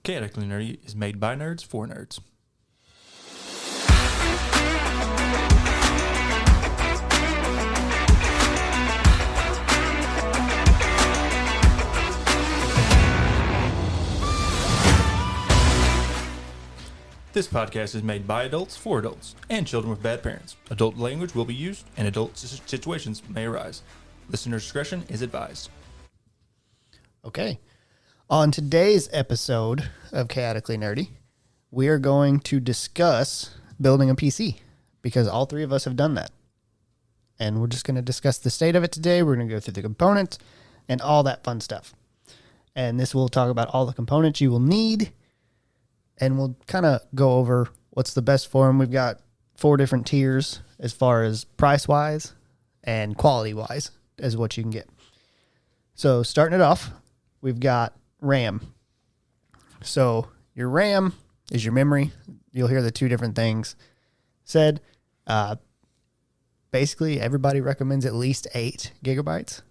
Chaotically Nerdy is made by nerds for nerds. This podcast is made by adults for adults and children with bad parents. Adult language will be used and adult situations may arise. Listener discretion is advised. Okay. On today's episode of Chaotically Nerdy, we are going to discuss building a PC because all three of us have done that. And we're just going to discuss the state of it today. We're going to go through the components and all that fun stuff. And this will talk about all the components you will need. And we'll kind of go over what's the best for them. We've got 4 different tiers as far as price-wise and quality-wise as what you can get. So starting it off, we've got RAM. So your RAM is your memory. You'll hear the 2 different things said. Basically, everybody recommends at least 8 gigabytes.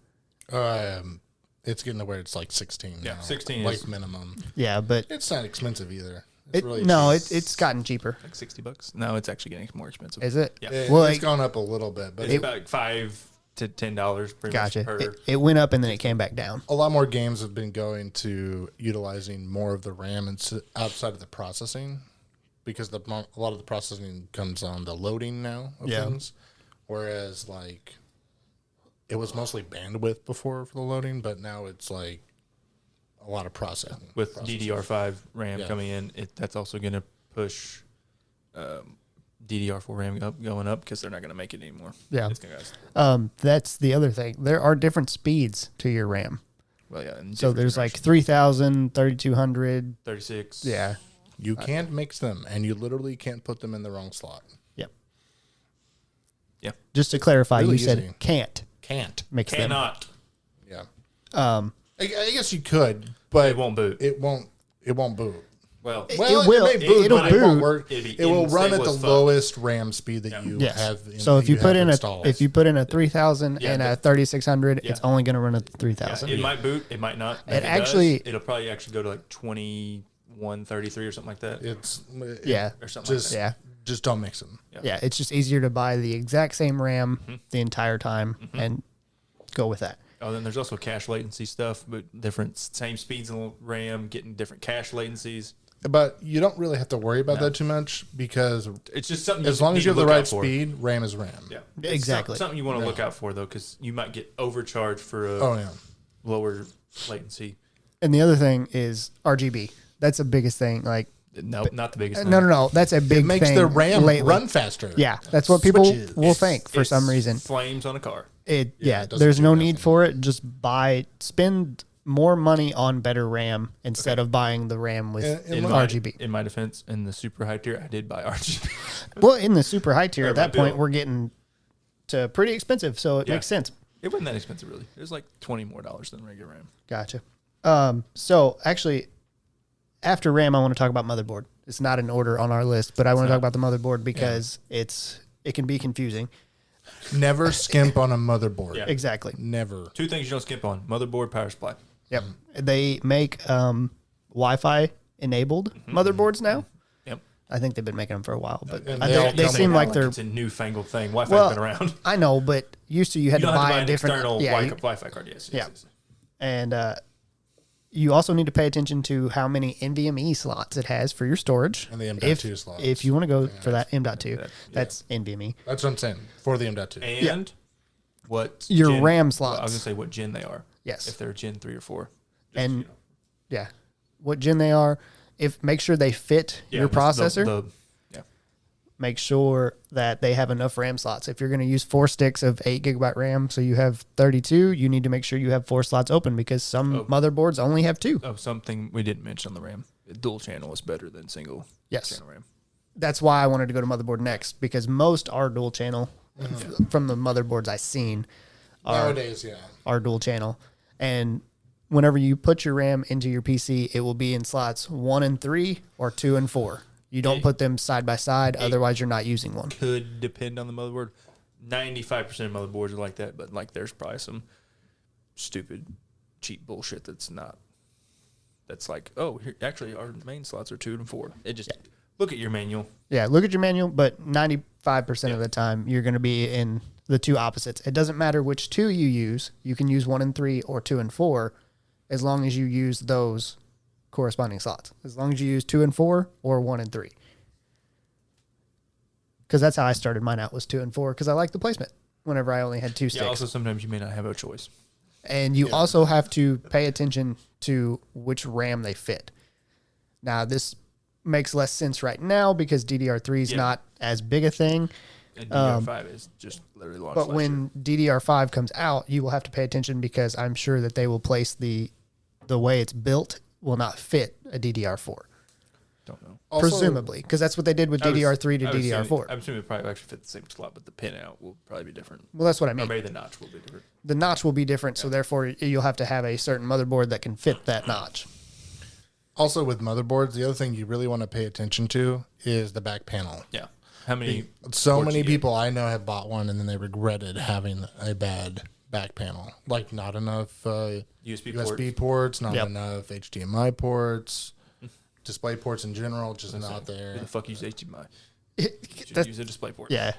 It's getting to where it's like 16 Yeah, now. 16 like is- minimum. Yeah, but It's not expensive either. it, really no, cheap. it's gotten cheaper. Like $60. No, it's actually getting more expensive. Is it? Yeah. It, Well, it's like, gone up a little bit, but It's about $5 to $10 pretty gotcha. much per. It went up and then it came back down. a lot more games have been going to utilizing more of the RAM outside of the processing because a lot of the processing comes on the loading now of Yeah. things. Whereas, like, it was mostly bandwidth before for the loading, but now it's like a lot of processing. With processing. DDR5 RAM Yeah. coming in, that's also going to push DDR4 RAM going up because they're not going to make it anymore. Yeah. It's gonna, That's the other thing. There are different speeds to your RAM. well, yeah. and So different there's like generations. 3,000, 3,200. 36. Yeah. You can't mix them, and you literally can't put them in the wrong slot. Yep. Yeah. Just to clarify, really you said easy. can't Can't. mix them. Cannot. Yeah. Um, I guess you could, but It won't boot. It won't. It won't boot. Well, Well, it will. may boot, It'll but it won't boot. work. It'll be It will run at the unstable as fuck. lowest RAM speed that you yes. have. So if you put have in installed. if you put in a 3,000 Yeah, and a that- 3,600, yeah. it's only going to run at yeah, 3,000. it might boot. It might not. It If actually- does, it'll probably actually go to like 2133 or something like that. Yeah. Or something just Yeah. just don't mix them. Yeah, it's just easier to buy the exact same RAM the entire time and go with that. Oh, then there's also cache latency stuff, but different same speeds in RAM, getting different cache latencies. But you don't really have to worry about that too much because It's just something. as long as you have need the to look right out for. speed, RAM is RAM. Yeah, Exactly. It's something you want to look out for though, because you might get overcharged for a Oh yeah. lower latency. And the other thing is RGB. That's the biggest thing. Like, No, not the biggest. no. That's a big It makes thing the RAM lately. run faster. Yeah, that's what people Switches. will think for some reason. Flames on a car. it doesn't There's do no nothing. need for it. Just spend more money on better RAM instead of buying the RAM with In RGB. In my defense, in the super high tier, I did buy RGB. Well, in the super high tier, Or at my that point, bill. we're getting to pretty expensive, so it Yeah. makes sense. It wasn't that expensive, really. It was like $20 more than regular RAM. Gotcha. So actually, after RAM, I want to talk about motherboard. It's not in order on our list, but I want to talk about the motherboard because it can be confusing. Never skimp on a motherboard. Yeah. Exactly. Never. 2 things you don't skip on: motherboard, power supply. Yep. They make Wi-Fi enabled motherboards now. Yep. I think they've been making them for a while, but And I they all think they come seem with like they're. It's a newfangled thing. Wi-Fi's Well, been around. I know, but used to you had You to don't have buy to buy a an different external yeah, Wi-Fi card. Yes. Yeah. Yes. and you also need to pay attention to how many NVMe slots it has for your storage. And the if, M.2 slots. If you want to go for that M.2, that's NVME. That's what I'm saying. For the M.2. And what Your gen- RAM well, slots. I was gonna say what gen they are. Yes. If they're Gen 3 or 4. And yeah, what gen they are. If make sure they fit your processor. Yeah. Make sure that they have enough RAM slots. If you're going to use 4 sticks of 8 gigabyte RAM, so you have 32, you need to make sure you have 4 slots open because some motherboards only have 2. Oh, something we didn't mention on the RAM. Dual channel is better than single Yes. channel RAM. That's why I wanted to go to motherboard next because most are dual channel from the motherboards I've seen Nowadays, yeah. are dual channel. And whenever you put your RAM into your PC, it will be in slots 1 and 3 or 2 and 4. You don't put them side by side, otherwise you're not using one. Could depend on the motherboard. 95% of motherboards are like that, but like there's probably some stupid, cheap bullshit that's not that's like, oh, here, actually, our main slots are 2 and 4. It just look at your manual. Yeah, look at your manual, but 95% of the time you're going to be in the two opposites. It doesn't matter which 2 you use. You can use 1 and 3 or 2 and 4 as long as you use those corresponding slots. As long as you use 2 and 4 or 1 and 3. Because that's how I started mine out, was 2 and 4, because I like the placement whenever I only had 2 sticks. Yeah, also sometimes you may not have a choice. And you also have to pay attention to which RAM they fit. Now, this makes less sense right now because DDR3 is not as big a thing. And DDR5 is just literally launched. But when DDR5 comes out, you will have to pay attention because I'm sure that they will place the way it's built will not fit a DDR4. Don't know. Also, Presumably, because that's what they did with DDR3 to DDR4. I'm assuming it probably actually fit the same slot, but the pin out will probably be different. Well, that's what I Or mean. maybe the notch will be different. The notch will be different, so therefore you'll have to have a certain motherboard that can fit that notch. Also, with motherboards, the other thing you really want to pay attention to is the back panel. Yeah. How many? So ports many you get? people I know have bought one and then they regretted having a bad back panel. Like not enough USB ports, not enough HDMI ports, display ports in general, just not there. Who the fuck use HDMI? You should use a display port. Yeah.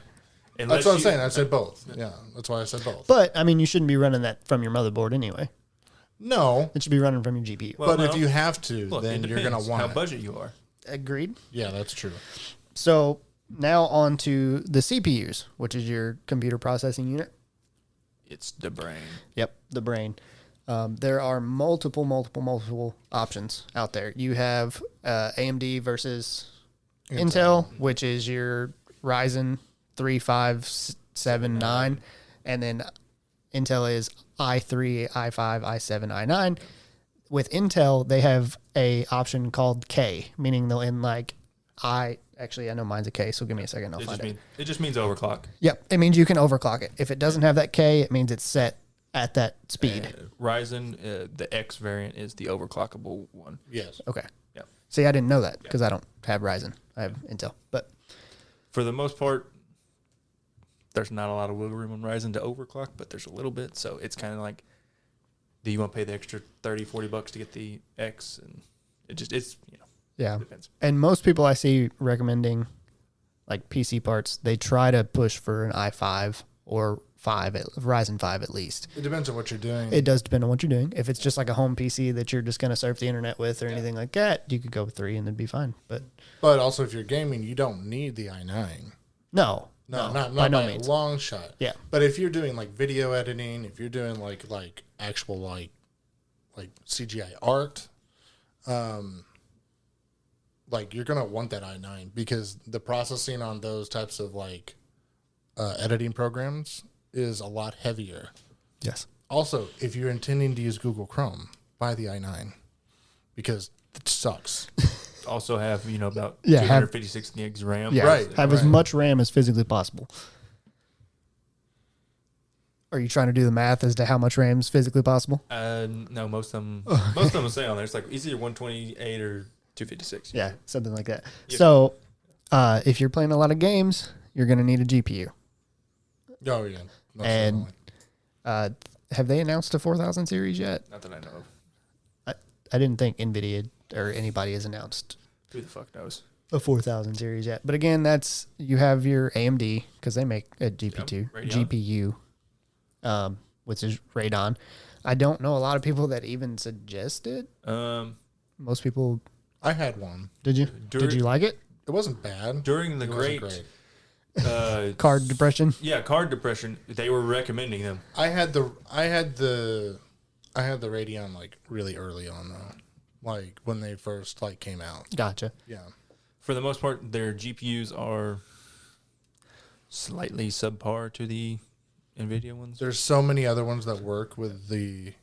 That's what I'm saying. I said both. Yeah, that's why I said both. But, I mean, you shouldn't be running that from your motherboard anyway. No, It should be running from your GPU. Well, but no. if you have to, Look, then it you're going to depends want how it. budget you are. Agreed. Yeah, that's true. So now on to the CPUs, which is your computer processing unit. It's the brain. Yep, the brain. There are multiple options out there. You have AMD versus Intel, which is your Ryzen 3, 5, 7, 9. And then Intel is i3, i5, i7, i9. With Intel, they have a option called K, meaning they'll end like Actually, I know mine's a K, so give me a second. I'll find it. It just means overclock. Yep, it means you can overclock it. If it doesn't have that K, it means it's set at that speed. Ryzen, the X variant is the overclockable one. Yes. Okay. Yeah. See, I didn't know that because I don't have Ryzen. I have Intel. But For the most part, there's not a lot of wiggle room on Ryzen to overclock, but there's a little bit. So it's kind of like, do you want to pay the extra $30-$40 to get the X? And it's yeah. depends. And most people I see recommending like PC parts, they try to push for an i5 or Ryzen 5 at least. It depends on what you're doing. It does depend on what you're doing. If it's just like a home PC that you're just going to surf the internet with or anything like that, you could go with 3 and it'd be fine. But also, if you're gaming, you don't need the i9. no, Not by no by means. a long shot. Yeah. But if you're doing like video editing, if you're doing like actual like CGI art, like you're gonna want that i9 because the processing on those types of like editing programs is a lot heavier. Yes. Also, if you're intending to use Google Chrome, buy the i9 because it sucks. Also have, about Yeah, have- 256 gigs RAM. Yeah. Right. Have as much RAM as physically possible. Are you trying to do the math as to how much RAM is physically possible? No, most of them will say on there. It's like it's either 128 or 256. Yeah, something like that. Yep. So, if you're playing a lot of games, you're going to need a GPU. Oh yeah. Most And definitely. have they announced a 4000 series yet? Not that I know of. I didn't think NVIDIA or anybody has announced Who the fuck knows? a 4000 series yet. But again, you have your AMD because they make a GP2 Radeon. GPU, which is Radeon. I don't know a lot of people that even suggest it. Most people. I had one. Did you? During- Did you like it? It wasn't bad. During the It wasn't great Card depression. yeah, card depression, they were recommending them. I had the Radeon like really early on though, like when they first like came out. Gotcha. Yeah, For the most part, their GPUs are slightly subpar to the NVIDIA ones. there's so many other ones that work with the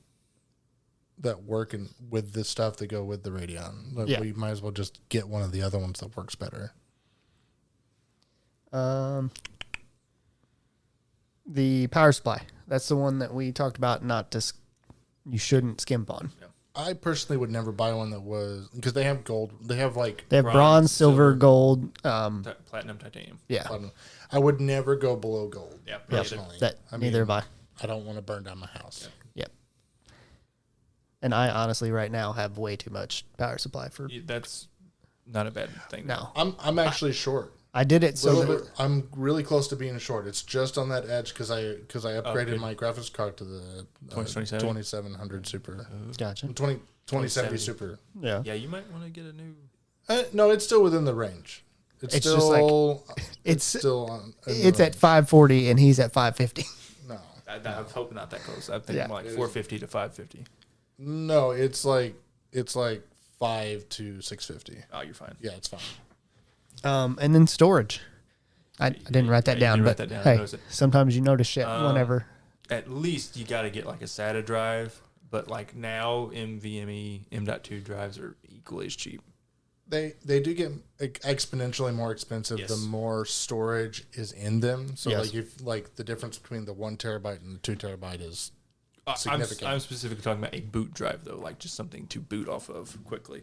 stuff that go with the Radeon. Like, Yeah. we might as well just get one of the other ones that works better. The power supply. That's the one that we talked about. You shouldn't skimp on. I personally would never buy one that was because they have gold. They have like They have bronze, silver, silver, gold. Platinum, titanium. Yeah. platinum. I would never go below gold. Yeah, Yep. personally. That I neither mean, have I. I don't want to burn down my house. Yep. And I honestly right now have way too much power supply for. That's not a bad thing. No, I'm actually short. I did it so I'm really close to being short. It's just on that edge because I upgraded my graphics card to the 2700 Super. Gotcha. 2070 Super. Yeah. Yeah, you might want to get a new. No, it's still within the range. It's still just like it's still on. It's at 540 and he's at 550. No, I was hoping not that close. I think more like 450 to 550. No, it's like 5 to 650. Oh, you're fine. Yeah, it's fine. And then storage. I didn't write that down, but hey, sometimes you notice shit whenever. At least you got to get like a SATA drive, but like now NVMe M.2 drives are equally as cheap. They do get exponentially more expensive the more storage is in them. So like the difference between the 1 terabyte and the 2 terabyte is significant. I'm specifically talking about a boot drive though, like just something to boot off of quickly.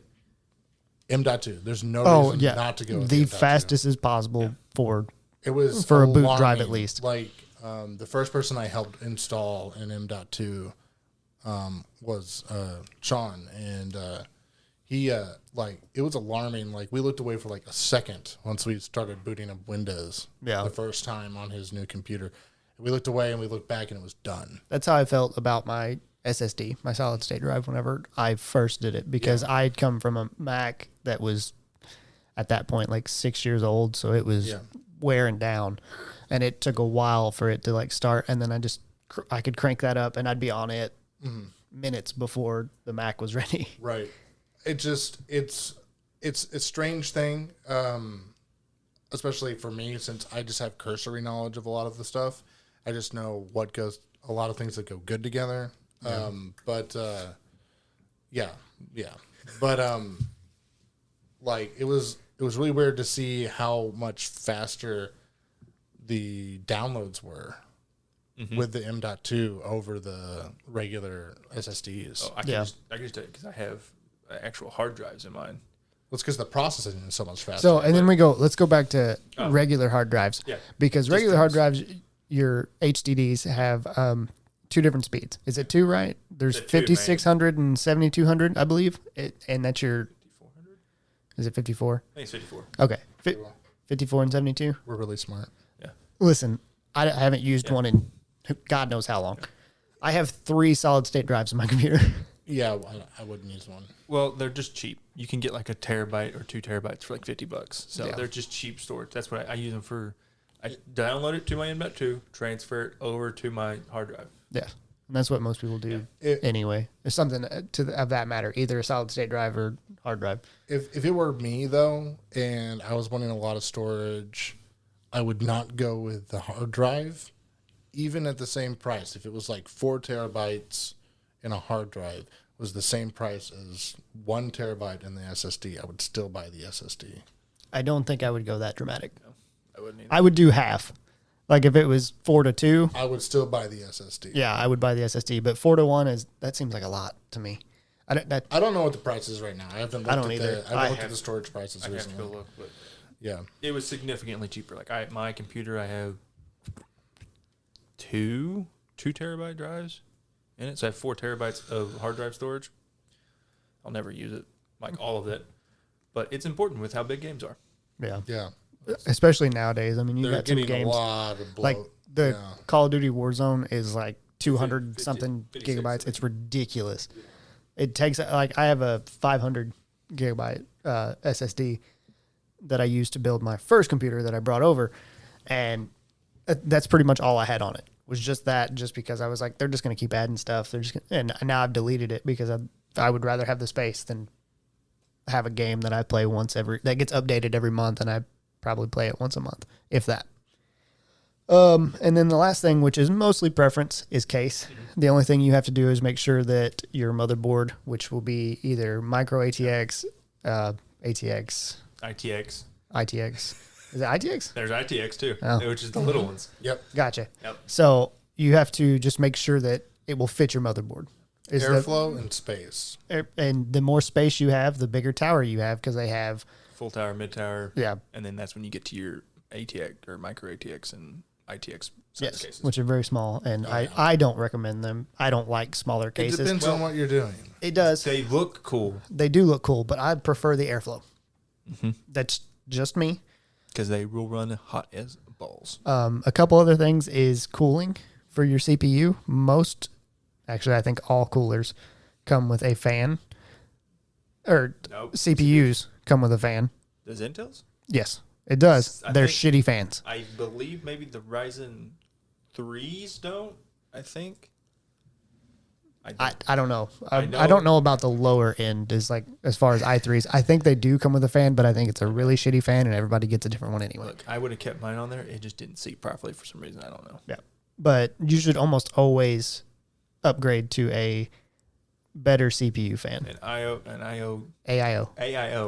M.2. There's no reason not to go with the fastest as possible for a boot drive at least. Like the first person I helped install an M.2 was Sean, and he it was alarming. Like we looked away for like a second once we started booting up Windows the first time on his new computer. We looked away and we looked back and it was done. That's how I felt about my SSD, my solid state drive, whenever I first did it, because I had come from a Mac that was at that point like 6 years old, so it was wearing down, and it took a while for it to like start, and then I could crank that up and I'd be on it minutes before the Mac was ready. Right. It's a strange thing, especially for me, since I just have cursory knowledge of a lot of the stuff. I just know a lot of things that go good together. But like it was really weird to see how much faster the downloads were with the M.2 over the regular SSDs. Oh, I can just tell you because I have actual hard drives in mine. Well, it's because the processing is so much faster. So, and then let's go back to regular hard drives. Yeah. Because regular hard drives, your HDDs have 2 different speeds. Is it 2, right? There's 5600 and 7200, I believe. And that's your... 5400? Is it 54? I think it's 54. Okay. 54 and 72? We're really smart. Yeah. Listen, I haven't used one in God knows how long. I have 3 solid state drives in my computer. Yeah, I wouldn't use one. Well, they're just cheap. You can get like a terabyte or 2 terabytes for like $50. So they're just cheap storage. That's what I use them for. I download it to my M.2, transfer it over to my hard drive. Yeah, and that's what most people do anyway. There's something of that matter, either a solid state drive or hard drive. If it were me, though, and I was wanting a lot of storage, I would not go with the hard drive, even at the same price. If it was like 4 terabytes in a hard drive was the same price as 1 terabyte in the SSD, I would still buy the SSD. I don't think I would go that dramatic. No, I wouldn't either. I would do half. Like if it was 4 to 2, I would still buy the SSD. Yeah, I would buy the SSD, but 4 to 1 that seems like a lot to me. I don't know what the price is right now. I haven't looked at the storage prices recently. I have to go look, but yeah, it was significantly cheaper. Like my computer, I have 2 terabyte drives in it, so I have 4 terabytes of hard drive storage. I'll never use it, like all of it, but it's important with how big games are. Yeah. Especially nowadays. I mean, you got some games a lot of bloat. Like the Call of Duty Warzone is like 200 something gigabytes. It's ridiculous. It takes like I have a 500 gigabyte SSD that I used to build my first computer that I brought over, and that's pretty much all I had on it. Was just that, just because I was like, they're just going to keep adding stuff. And now I've deleted it because I would rather have the space than have a game that I play that gets updated every month, and I probably play it once a month, if that. And then the last thing, which is mostly preference, is case. The only thing you have to do is make sure that your motherboard, which will be either micro ATX, ATX. ITX. Is it ITX? There's ITX too, which is the little ones. Yep. Gotcha. Yep. So you have to just make sure that it will fit your motherboard. Airflow and space. And the more space you have, the bigger tower you have, because they have full tower, mid tower. Yeah. And then that's when you get to your ATX or micro ATX and ITX size cases, which are very small, and I don't recommend them. I don't like smaller cases. It depends on what you're doing. It does. They look cool. They do look cool, but I prefer the airflow. That's just me. Because they will run hot as balls. A couple other things is cooling for your CPU. Actually, I think all coolers come with a fan. Or CPUs come with a fan. Does Intel's? Yes, it does. They're shitty fans. I believe maybe the Ryzen 3s don't, I think. I don't know. I don't know about the lower end as far as i3s. I think they do come with a fan, but I think it's a really shitty fan and everybody gets a different one anyway. Look, I would have kept mine on there. It just didn't seat properly for some reason. I don't know. Yeah. But you should almost always upgrade to a better CPU fan. AIO.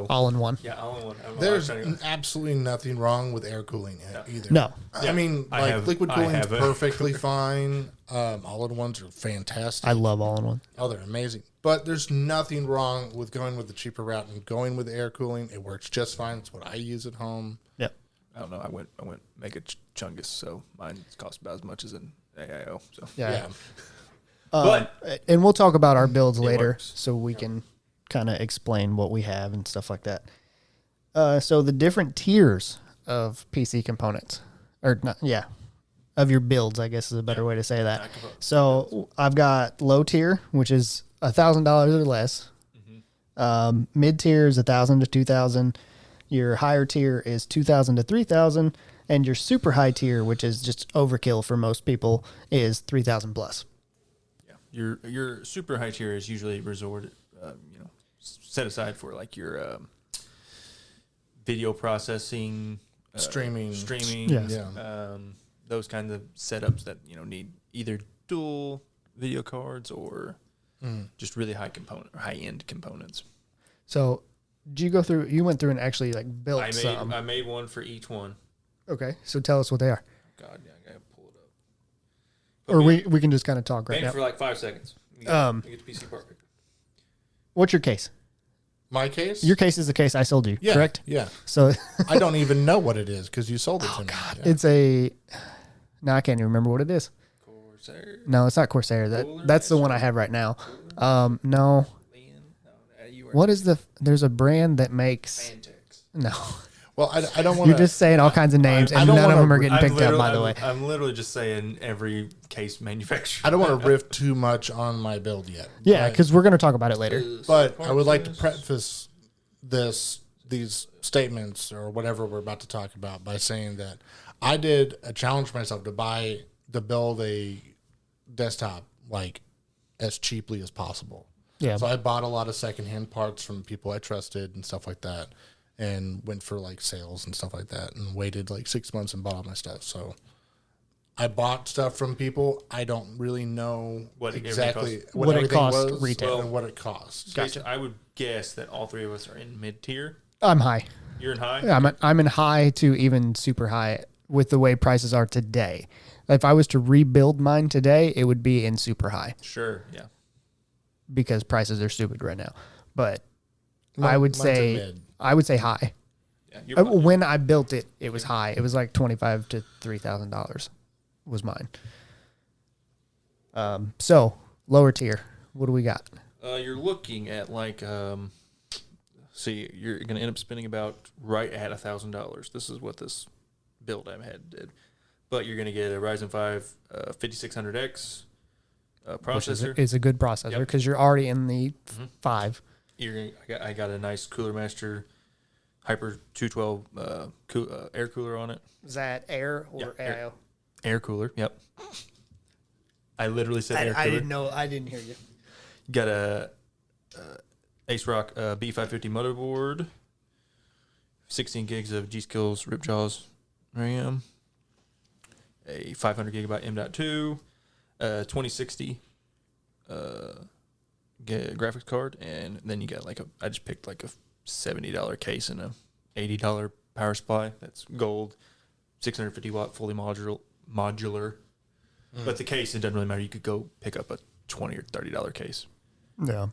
All in one. Yeah, all in one. There's absolutely nothing wrong with air cooling either. No. I mean, liquid cooling is perfectly fine. All-in-ones are fantastic. I love all-in-one. Oh, they're amazing. But there's nothing wrong with going with the cheaper route and going with air cooling. It works just fine. It's what I use at home. Yep. I don't know. I went Mega Chungus, so mine cost about as much as an AIO. So yeah. And we'll talk about our builds later, so we can kind of explain what we have and stuff like that. So the different tiers of PC components, of your builds, I guess is a better way to say that. So I've got low tier, which is $1,000 or less. Mid tier is $1,000 to $2,000. Your higher tier is $2,000 to $3,000, and your super high tier, which is just overkill for most people, is $3,000 plus. Your super high tier is usually set aside for like your video processing, streaming, yes. Those kinds of setups that need either dual video cards or just really high end components. So, did you go through? You went through and actually built some. I made one for each one. Okay, so tell us what they are. God, yeah, I gotta pull it up. Or we can just kind of talk right now. For like 5 seconds. Get the PC part picker. What's your case? My case? Your case is the case I sold you, correct? Yeah. So I don't even know what it is because you sold it to me. God. Yeah. It's a... No, I can't even remember what it is. Corsair? No, it's not Corsair. That's the one I have right now. No. What is there's a brand that makes... Fantex. No. Well, I don't want to... You're just saying all kinds of names, and none of them are getting picked up, by the way. I'm literally just saying every case manufacturer. I don't want to riff too much on my build yet. Yeah, because we're going to talk about it later. But I would like to preface these statements or whatever we're about to talk about by saying that I did a challenge myself to build a desktop as cheaply as possible. Yeah. So I bought a lot of secondhand parts from people I trusted and stuff like that. And went for sales and stuff like that and waited 6 months and bought all my stuff. So I bought stuff from people. I don't really know what everything was retail and what it costs. Gotcha. I would guess that all three of us are in mid tier. I'm high. You're in high? I'm in high to even super high with the way prices are today. If I was to rebuild mine today, it would be in super high. Sure, yeah. Because prices are stupid right now. But I would say high. Yeah, when I built it, it was high. It was $2,500 to $3,000 was mine. So lower tier. What do we got? You're looking at you're going to end up spending about right at $1,000. This is what this build I had did. But you're going to get a Ryzen 5 5600X processor. Which is a good processor because you're already in the 5. I got a nice Cooler Master Hyper 212 air cooler on it. Is that air or AIO? Air cooler, yep. I literally said air cooler. I didn't know. I didn't hear you. Got a AceRock B550 motherboard, 16 gigs of G-Skills Ripjaws RAM, a 500 gigabyte M.2, 2060 graphics card, and then you got I just picked a $70 case and a $80 power supply. That's gold, 650 watt, fully modular. But the case, it doesn't really matter. You could go pick up a $20 or $30 case. Yeah.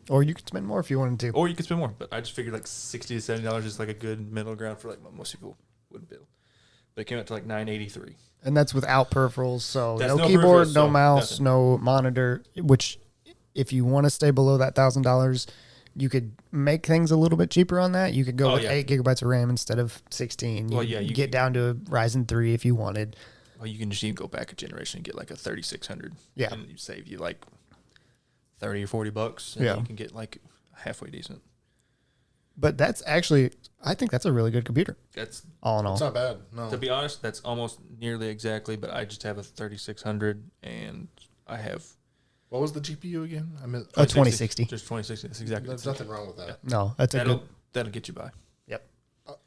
Or you could spend more if you wanted to. Or you could spend more, but I just figured $60 to $70 is a good middle ground for what most people would build. They came out to like 983. And that's without peripherals, so That's no no keyboard, peripherals, no so mouse, nothing. no monitor. Which, if you want to stay below that $1,000, you could make things a little bit cheaper on that. You could go with 8 gigabytes of RAM instead of 16. You you get down to a Ryzen 3 if you wanted. Well, you can just even go back a generation and get like a 3600. Yeah. And you save you like $30 or $40. And Yeah. you can get like halfway decent. But that's actually, I think that's a really good computer. That's all in all. It's not bad. No. To be honest, that's almost nearly exactly, but I just have a 3600 and I have What was the GPU again? I mean, a 2060. Just 2060. That's exactly. There's nothing wrong with that. No, that's a good. That'll get you by. Yep.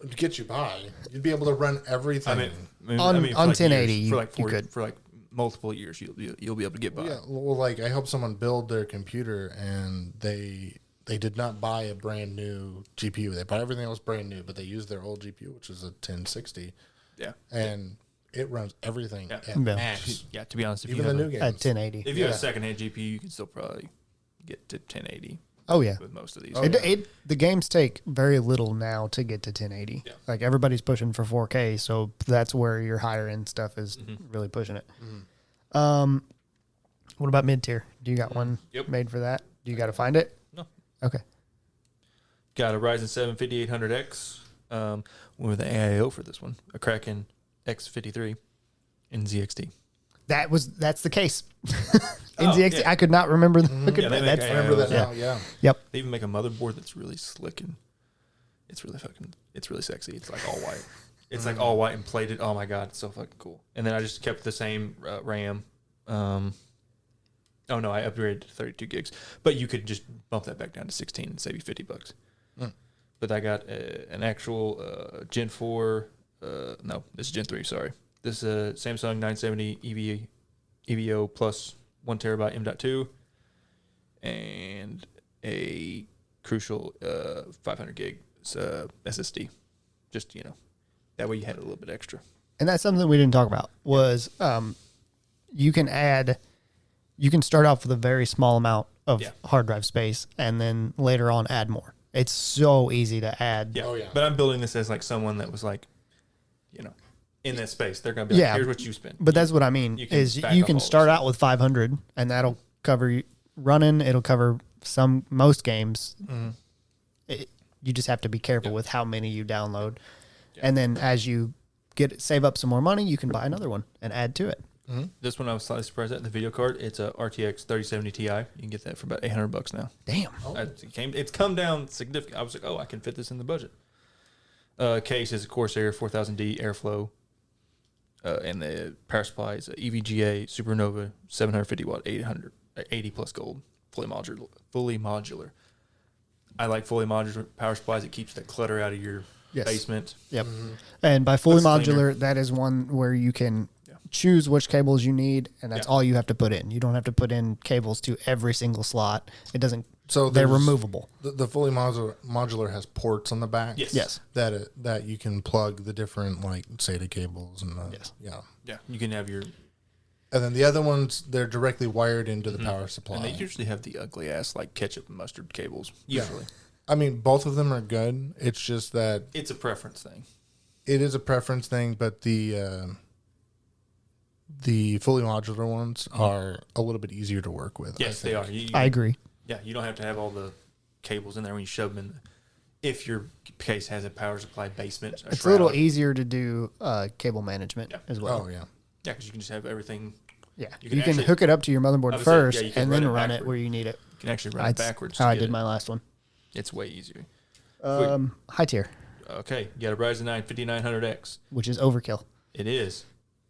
To get you by, you'd be able to run everything. On for 1080, years, for like you 40, could. for like multiple years, you'll be able to get by. Yeah, well, like I helped someone build their computer, and they did not buy a brand new GPU. They bought everything else brand new, but they used their old GPU, which is a 1060. Yeah, and it runs everything at Yeah. max. Yeah, to be honest, if Even you the have new games. At 1080. if you have a secondhand GPU, you can still probably get to 1080 Oh, yeah. with most of these. The games take very little now to get to 1080. Yeah. Like everybody's pushing for 4K, so that's where your higher end stuff is Mm-hmm. really pushing it. What about mid tier? Do you got one Yep. made for that? Do you got to find it? No. Okay. Got a Ryzen 7 5800X. Went with the AIO for this one. A Kraken X53 in ZXT. That's the case. In Oh, ZXT, yeah. I could not remember. Yeah, they make that's I remember that Yeah. now. Yeah. Yep. They even make a motherboard that's really slick and it's really sexy. It's like all white. It's like all white and plated. Oh my god, it's so fucking cool. And then I just kept the same RAM. Oh no, I upgraded to 32 gigs. But you could just bump that back down to 16 and save you $50. But I got an actual Gen 4. No, this is Gen 3. Sorry, this is Samsung 970 EVO plus 1 terabyte M.2 and a Crucial 500 gig SSD. Just that way you had a little bit extra. And that's something we didn't talk about was you can start off with a very small amount of hard drive space and then later on add more. It's so easy to add. Yeah. Oh, yeah. But I'm building this as like someone that was like, in that space. They're going to be like, here's what you spent. But that's what I mean You can is back you up can all start this. out with 500 and that'll cover running. It'll cover most games. You just have to be careful with how many you download. Yeah. And then as you save up some more money, you can buy another one and add to it. This one I was slightly surprised at. The video card, it's a RTX 3070 Ti. You can get that for about $800 now. Damn. It's come down significant. I was like, I can fit this in the budget. Case is a Corsair 4000D Airflow. And the power supply is a EVGA Supernova 750 watt 80 plus gold fully modular. I like fully modular power supplies. It keeps the clutter out of your basement. Yep. And by fully Looks cleaner. modular, that is one where you can choose which cables you need, and that's all you have to put in. You don't have to put in cables to every single slot. It doesn't. So they're there's- removable. The fully modular has ports on the back. Yes. That you can plug the different like SATA cables and yeah. Yeah, you can have your. And then the other ones, they're directly wired into the power supply. And they usually have the ugly ass like ketchup and mustard cables. Usually, I mean, both of them are good. It's just that it's a preference thing. it is a preference thing, but the fully modular ones are a little bit easier to work with. Yes, they are. I agree. Yeah, you don't have to have all the cables in there when you shove them in. If your case has a power supply basement, It's a little easier to do cable management as well. Oh yeah. Yeah, because you can just have everything. Yeah, You you can can actually- hook it up to your motherboard I was first, saying, you can and then run it run it backward. where you need it. You can actually run it That's backwards. how to I get did it. my last one. It's way easier. High tier, Okay, you got a Ryzen 9 5900X. which is overkill. It is,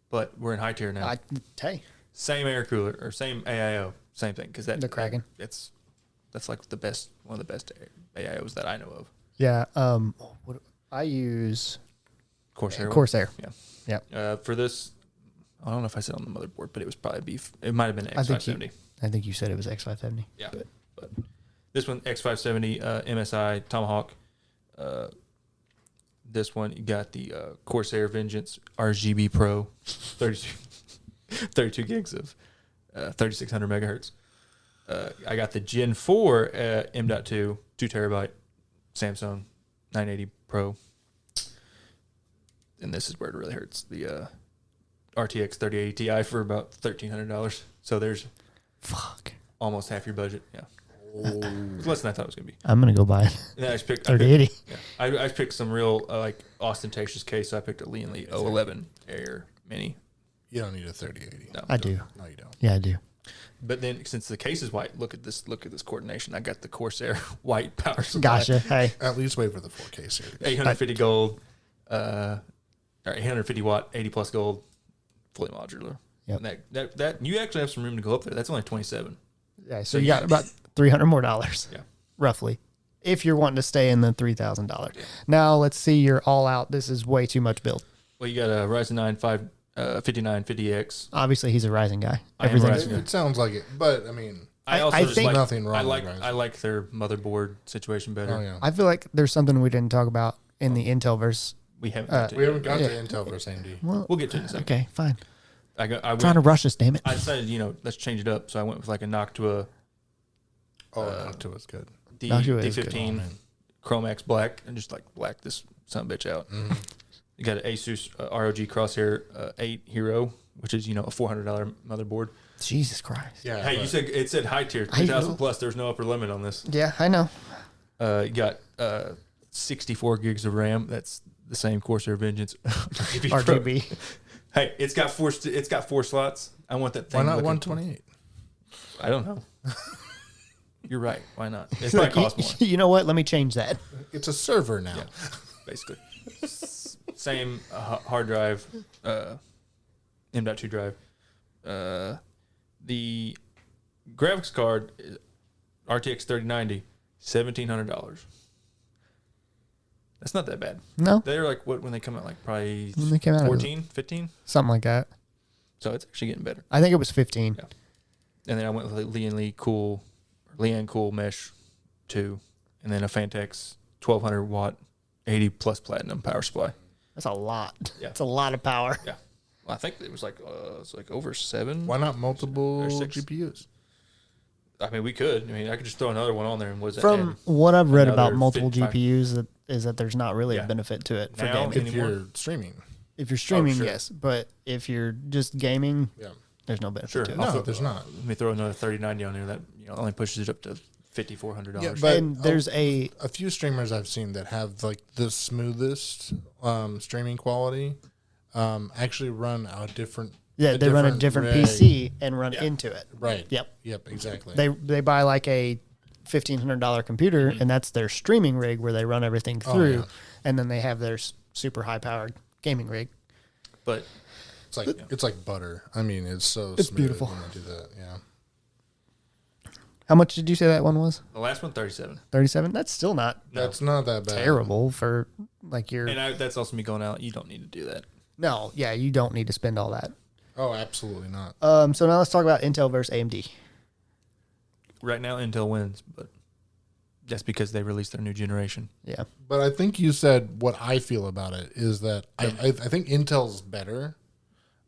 but we're in high tier now. Hey, Same air cooler or same AIO, same thing. Because The Kraken. That's like one of the best AIOs that I know of. yeah. What I use Corsair. Corsair. Yeah. Yeah, For this, I don't know if I said on the motherboard, but it was probably it might have been X570. I think you said it was X570. Yeah, but this one X570 MSI Tomahawk. This one you got the Corsair Vengeance RGB Pro, 32 gigs of 3600 megahertz. I got the Gen 4 M.2 2 terabyte Samsung 980 Pro. and this is where it really hurts, the RTX 3080 Ti for about $1,300. So there's almost half your budget. Yeah. It's less than I thought it was going to be. I'm going to go buy it. Yeah, I just picked 3080. I picked some real like ostentatious case. So I picked a Lee & Lee 011 Air Mini. You don't need a 3080. No, I do. No, you don't. Yeah, I do. But then since the case is white, look at this coordination. I got the Corsair white power supply. Gotcha. Hey, At least wait for the 4K series. 850 gold, or 850 watt, 80 plus gold, fully modular. Yep. And that you actually have some room to go up there. That's only 27. yeah. So you got about $300 more, Yeah. roughly, if you're wanting to stay in the $3,000. Now let's see. You're all out. This is way too much build. Well, you got a Ryzen 9 5950X. Obviously, he's a Ryzen guy. I am Everything's Ryzen. It sounds like it, but I mean, I also I just think- like nothing wrong with Ryzen. I like their motherboard situation better. oh yeah, I feel like there's something we didn't talk about in the Intel verse. We haven't. got to we it haven't yet. got Yeah. to Intel versus AMD. Well, We'll get to it in a second. okay, fine. I Trying to went, rush us, damn it. I decided, let's change it up. So I went with like a Noctua Noctua is good. Noctua is good. D15 Chromax Black, and just like black this son of a bitch out. Mm-hmm. You got an Asus ROG Crosshair 8 Hero, which is a $400 motherboard. Jesus Christ. Yeah. Hey, but it said high tier I 3,000 know. plus. There's no upper limit on this. Yeah, I know. You got 64 gigs of RAM. That's the same Corsair Vengeance RGB Pro. RGB. Hey, it's got four slots. I want that thing. why not looking- 128? I don't know. You're right. Why not? It probably costs more. You know what? Let me change that. It's a server now. Yeah, basically. Same hard drive, M.2 drive. The graphics card, RTX 3090, $1,700. That's not that bad. No, They're like what when they come out, like probably When they came out, it was 14, 15. something like that. So it's actually getting better. I think it was 15. Yeah. And then I went with Lee Cool Mesh 2, and then a Fantex 1200 watt 80 plus platinum power supply. That's a lot. Yeah. That's a lot of power. Yeah. Well, I think it was like over 7. Why not multiple Or 6. GPUs? I mean, we could. I mean, I could just throw another one on there, and what does that From add? what I've read about Another multiple 55. GPUs, is that there's not really Yeah. a benefit to it for Now, gaming. If anymore? you're streaming, If you're streaming, sure. yes, but if you're just gaming, yeah. there's no benefit Sure. to it. No, there's not. Let me throw another 3090 on there. That only pushes it up to $5,400. Yeah, but And there's a few streamers I've seen that have like the smoothest streaming quality actually run a different. they run a different rig. PC and run Yeah. into it. Right. Yep. Yep. Exactly. They buy like a $1,500 computer, and that's their streaming rig where they run everything through, yeah. and then they have their super high powered gaming rig. But It's like butter. I mean, it's so It's smooth beautiful. when they do that. Yeah. How much did you say that one was? the last one, 37. 37. That's still not No. That's not that bad. terrible for like your. And that's also me going out. You don't need to do that. No, yeah, you don't need to spend all that. Oh, absolutely not. So now let's talk about Intel versus AMD. Right now, Intel wins, but that's because they released their new generation. Yeah, But I think you said what I feel about it is that I think Intel's better,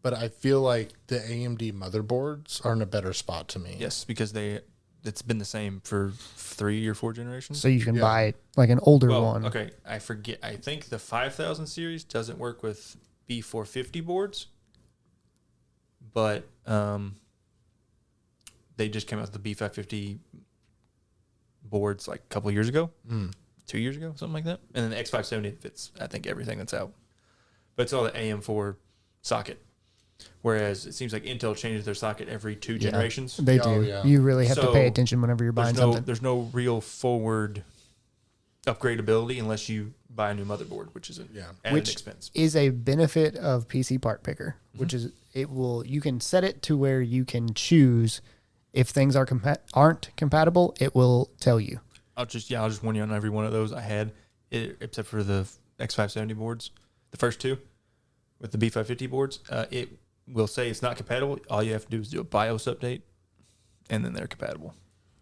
but I feel like the AMD motherboards are in a better spot to me. Yes, because it's been the same for 3 or 4 generations. so you can Yeah. buy like an older Well, one. okay, I forget. I think the 5000 series doesn't work with B450 boards, but they just came out with the B550 boards like a couple years ago, 2 years ago, something like that. And then the X570 fits, I think, everything that's out. But it's all the AM4 socket. Whereas it seems like Intel changes their socket every 2 generations. They Oh, do. yeah. You really have to So, pay attention whenever you're buying something. There's no real forward upgradability unless you buy a new motherboard, which is an added Which expense. is a benefit of PC Part Picker, Mm-hmm. which is you can set it to where you can choose if things aren't compatible. It will tell you. I'll just warn you on every one of those I had, except for the X570 boards, the first 2 with the B550 boards. It will say it's not compatible. All you have to do is do a BIOS update, and then they're compatible.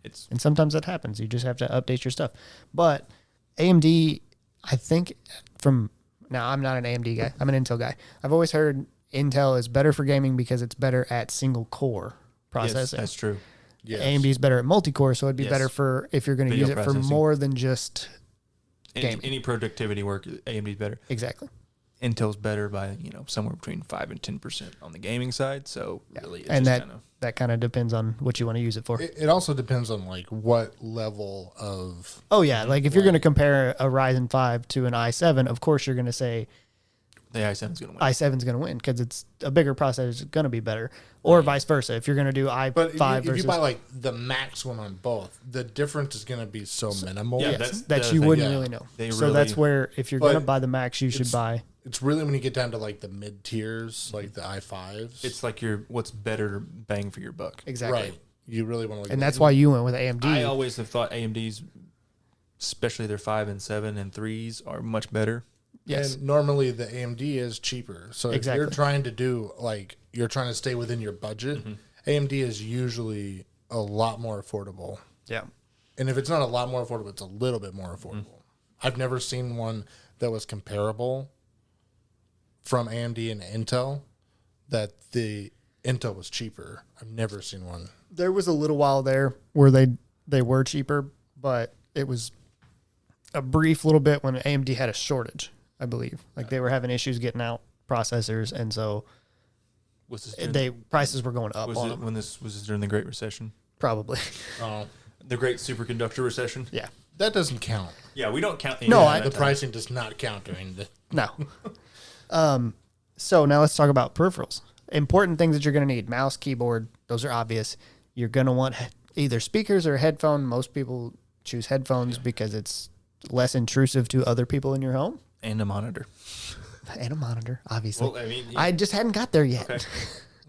And sometimes that happens. You just have to update your stuff. But AMD, I think now I'm not an AMD guy. I'm an Intel guy. I've always heard Intel is better for gaming because it's better at single core processing. Yes, that's true. Yes. AMD is better at multi-core, so it'd be Yes. better for if you're going to Video use it for processing. more than just gaming. Any productivity work, AMD's better. Exactly. Intel's better by somewhere between 5 and 10% on the gaming side. So really, it's and just that kind of depends on what you want to use it for. It also depends on like what level of. Oh yeah, like if you're going to compare a Ryzen 5 to an i7, of course you're going to say the i7's going to win. i7's going to win because it's a bigger processor. It's going to be better, or vice versa. If you're going to do i5 but if versus you buy like the max one on both, the difference is going to be so minimal. Yeah, that you wouldn't really know. So that's where if you're going to buy the max, you should buy. It's really when you get down to like the mid tiers, like the i5s. It's like what's better bang for your buck. Exactly. Right. You really want to look and at that's why you went with AMD. I always have thought AMD's, especially their 5 and 7 and 3s, are much better. Yes. And normally the AMD is cheaper. So if Exactly. you're trying to do like you're trying to stay within your budget, AMD is usually a lot more affordable. Yeah. And if it's not a lot more affordable, it's a little bit more affordable. I've never seen one that was comparable from AMD and Intel that the Intel was cheaper. I've never seen one. There was a little while there where they were cheaper, but it was a brief little bit when AMD had a shortage, I believe. Like they were having issues getting out processors, and so prices were going up on them. Was this during the Great Recession? Probably. Oh, The Great Superconductor Recession? Yeah. that doesn't count. Yeah, we don't count the The pricing does not count during the. No. So now let's talk about peripherals. Important things that you're going to need: mouse, keyboard. Those are obvious. You're going to want either speakers or a headphone. Most people choose headphones because it's less intrusive to other people in your home. And a monitor. And a monitor, obviously. Well, I mean, I just hadn't got there yet.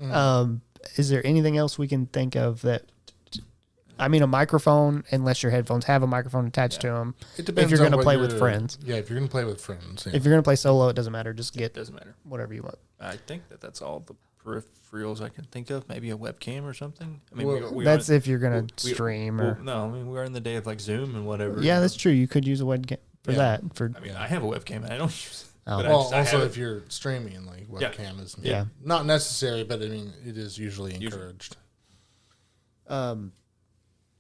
Okay. Is there anything else we can think of that? I mean, a microphone, unless your headphones have a microphone attached to them. It depends if you're on going to what play with friends. Yeah, if you're going to play with friends. Yeah. If you're going to play solo, it doesn't matter. Just get Doesn't matter. whatever you want. I think that's all the peripherals I can think of. Maybe a webcam or something. I mean, Well, that's if you're going to stream or. No, I mean, we're in the day of like Zoom and whatever. Yeah, that's true. You could use a webcam for that. I mean, I have a webcam and I don't use it. Oh. But Well, I also have if you're streaming, like webcam is Yeah. not necessary, but I mean it is usually encouraged.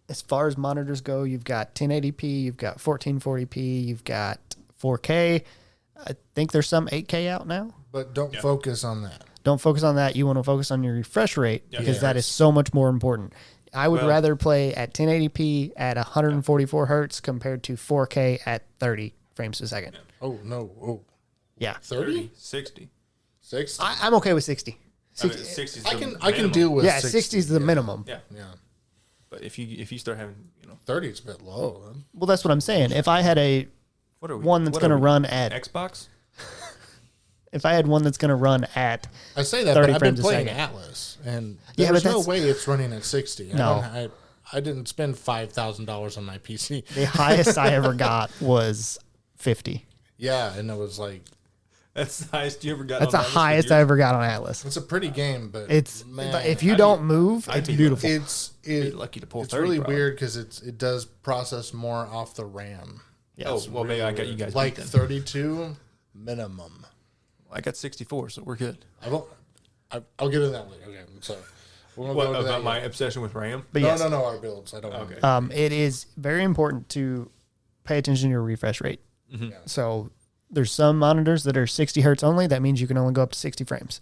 As far as monitors go, you've got 1080p, you've got 1440p, you've got 4K. I think there's some 8K out now. But don't focus on that. Don't focus on that. You want to focus on your refresh rate because that is so much more important. I would rather play at 1080p at 144 hertz compared to 4K at 30 frames a second. Oh no! Oh, Yeah, 30, 60. 60. I'm okay with 60. I mean, 60 is I the can minimum. deal with. Yeah, 60 60 is the minimum. Yeah, Yeah, but if you start having 30 is a bit low. Well, that's what I'm saying. If I had one that's going to run at Xbox. If I had one that's going to run at I say that, 30 but I've been frames a playing second. Atlas, and Yeah, but there's no that's- way it's running at 60. No. I didn't spend $5,000 on my PC. the highest I ever got was 50. Yeah, and it was like That's the highest you ever got. That's the on Atlas highest with I your- ever got on Atlas. it's a pretty game, but It's man, if you don't move, it's be beautiful. it's lucky to pull It's 30 really probably. weird because it does process more off the RAM. Oh well, maybe I got you guys Like beat then. 32 minimum. I got 64, so we're good. I'll get into that later. Okay, so we're gonna What go into about that my later. obsession with RAM? But yes, No, our builds. I don't. Okay. it is very important to pay attention to your refresh rate. Mm-hmm. Yeah. So there's some monitors that are 60 hertz only. That means you can only go up to 60 frames.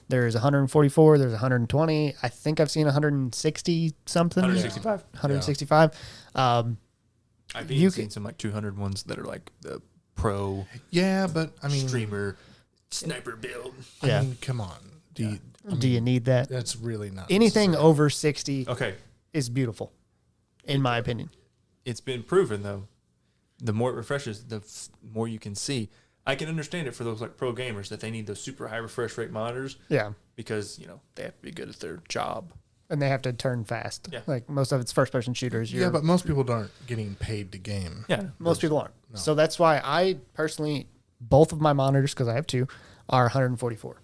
There's 144. There's 120. I think I've seen 160 something. 165. 165. I've You even can- seen some like 200 ones that are like the pro Yeah, but I mean, streamer sniper build. Yeah. I mean, come on. Do you need that? That's really not Anything necessary. over 60 Okay, is beautiful, in my opinion. it's been proven though. The more it refreshes, the more you can see. I can understand it for those like pro gamers that they need those super high refresh rate monitors Yeah. because they have to be good at their job. And they have to turn fast. Yeah. Like most of it's first person shooters. Yeah, but most people aren't getting paid to game. Yeah, most people aren't. So that's why I personally, both of my monitors, because I have two, are 144.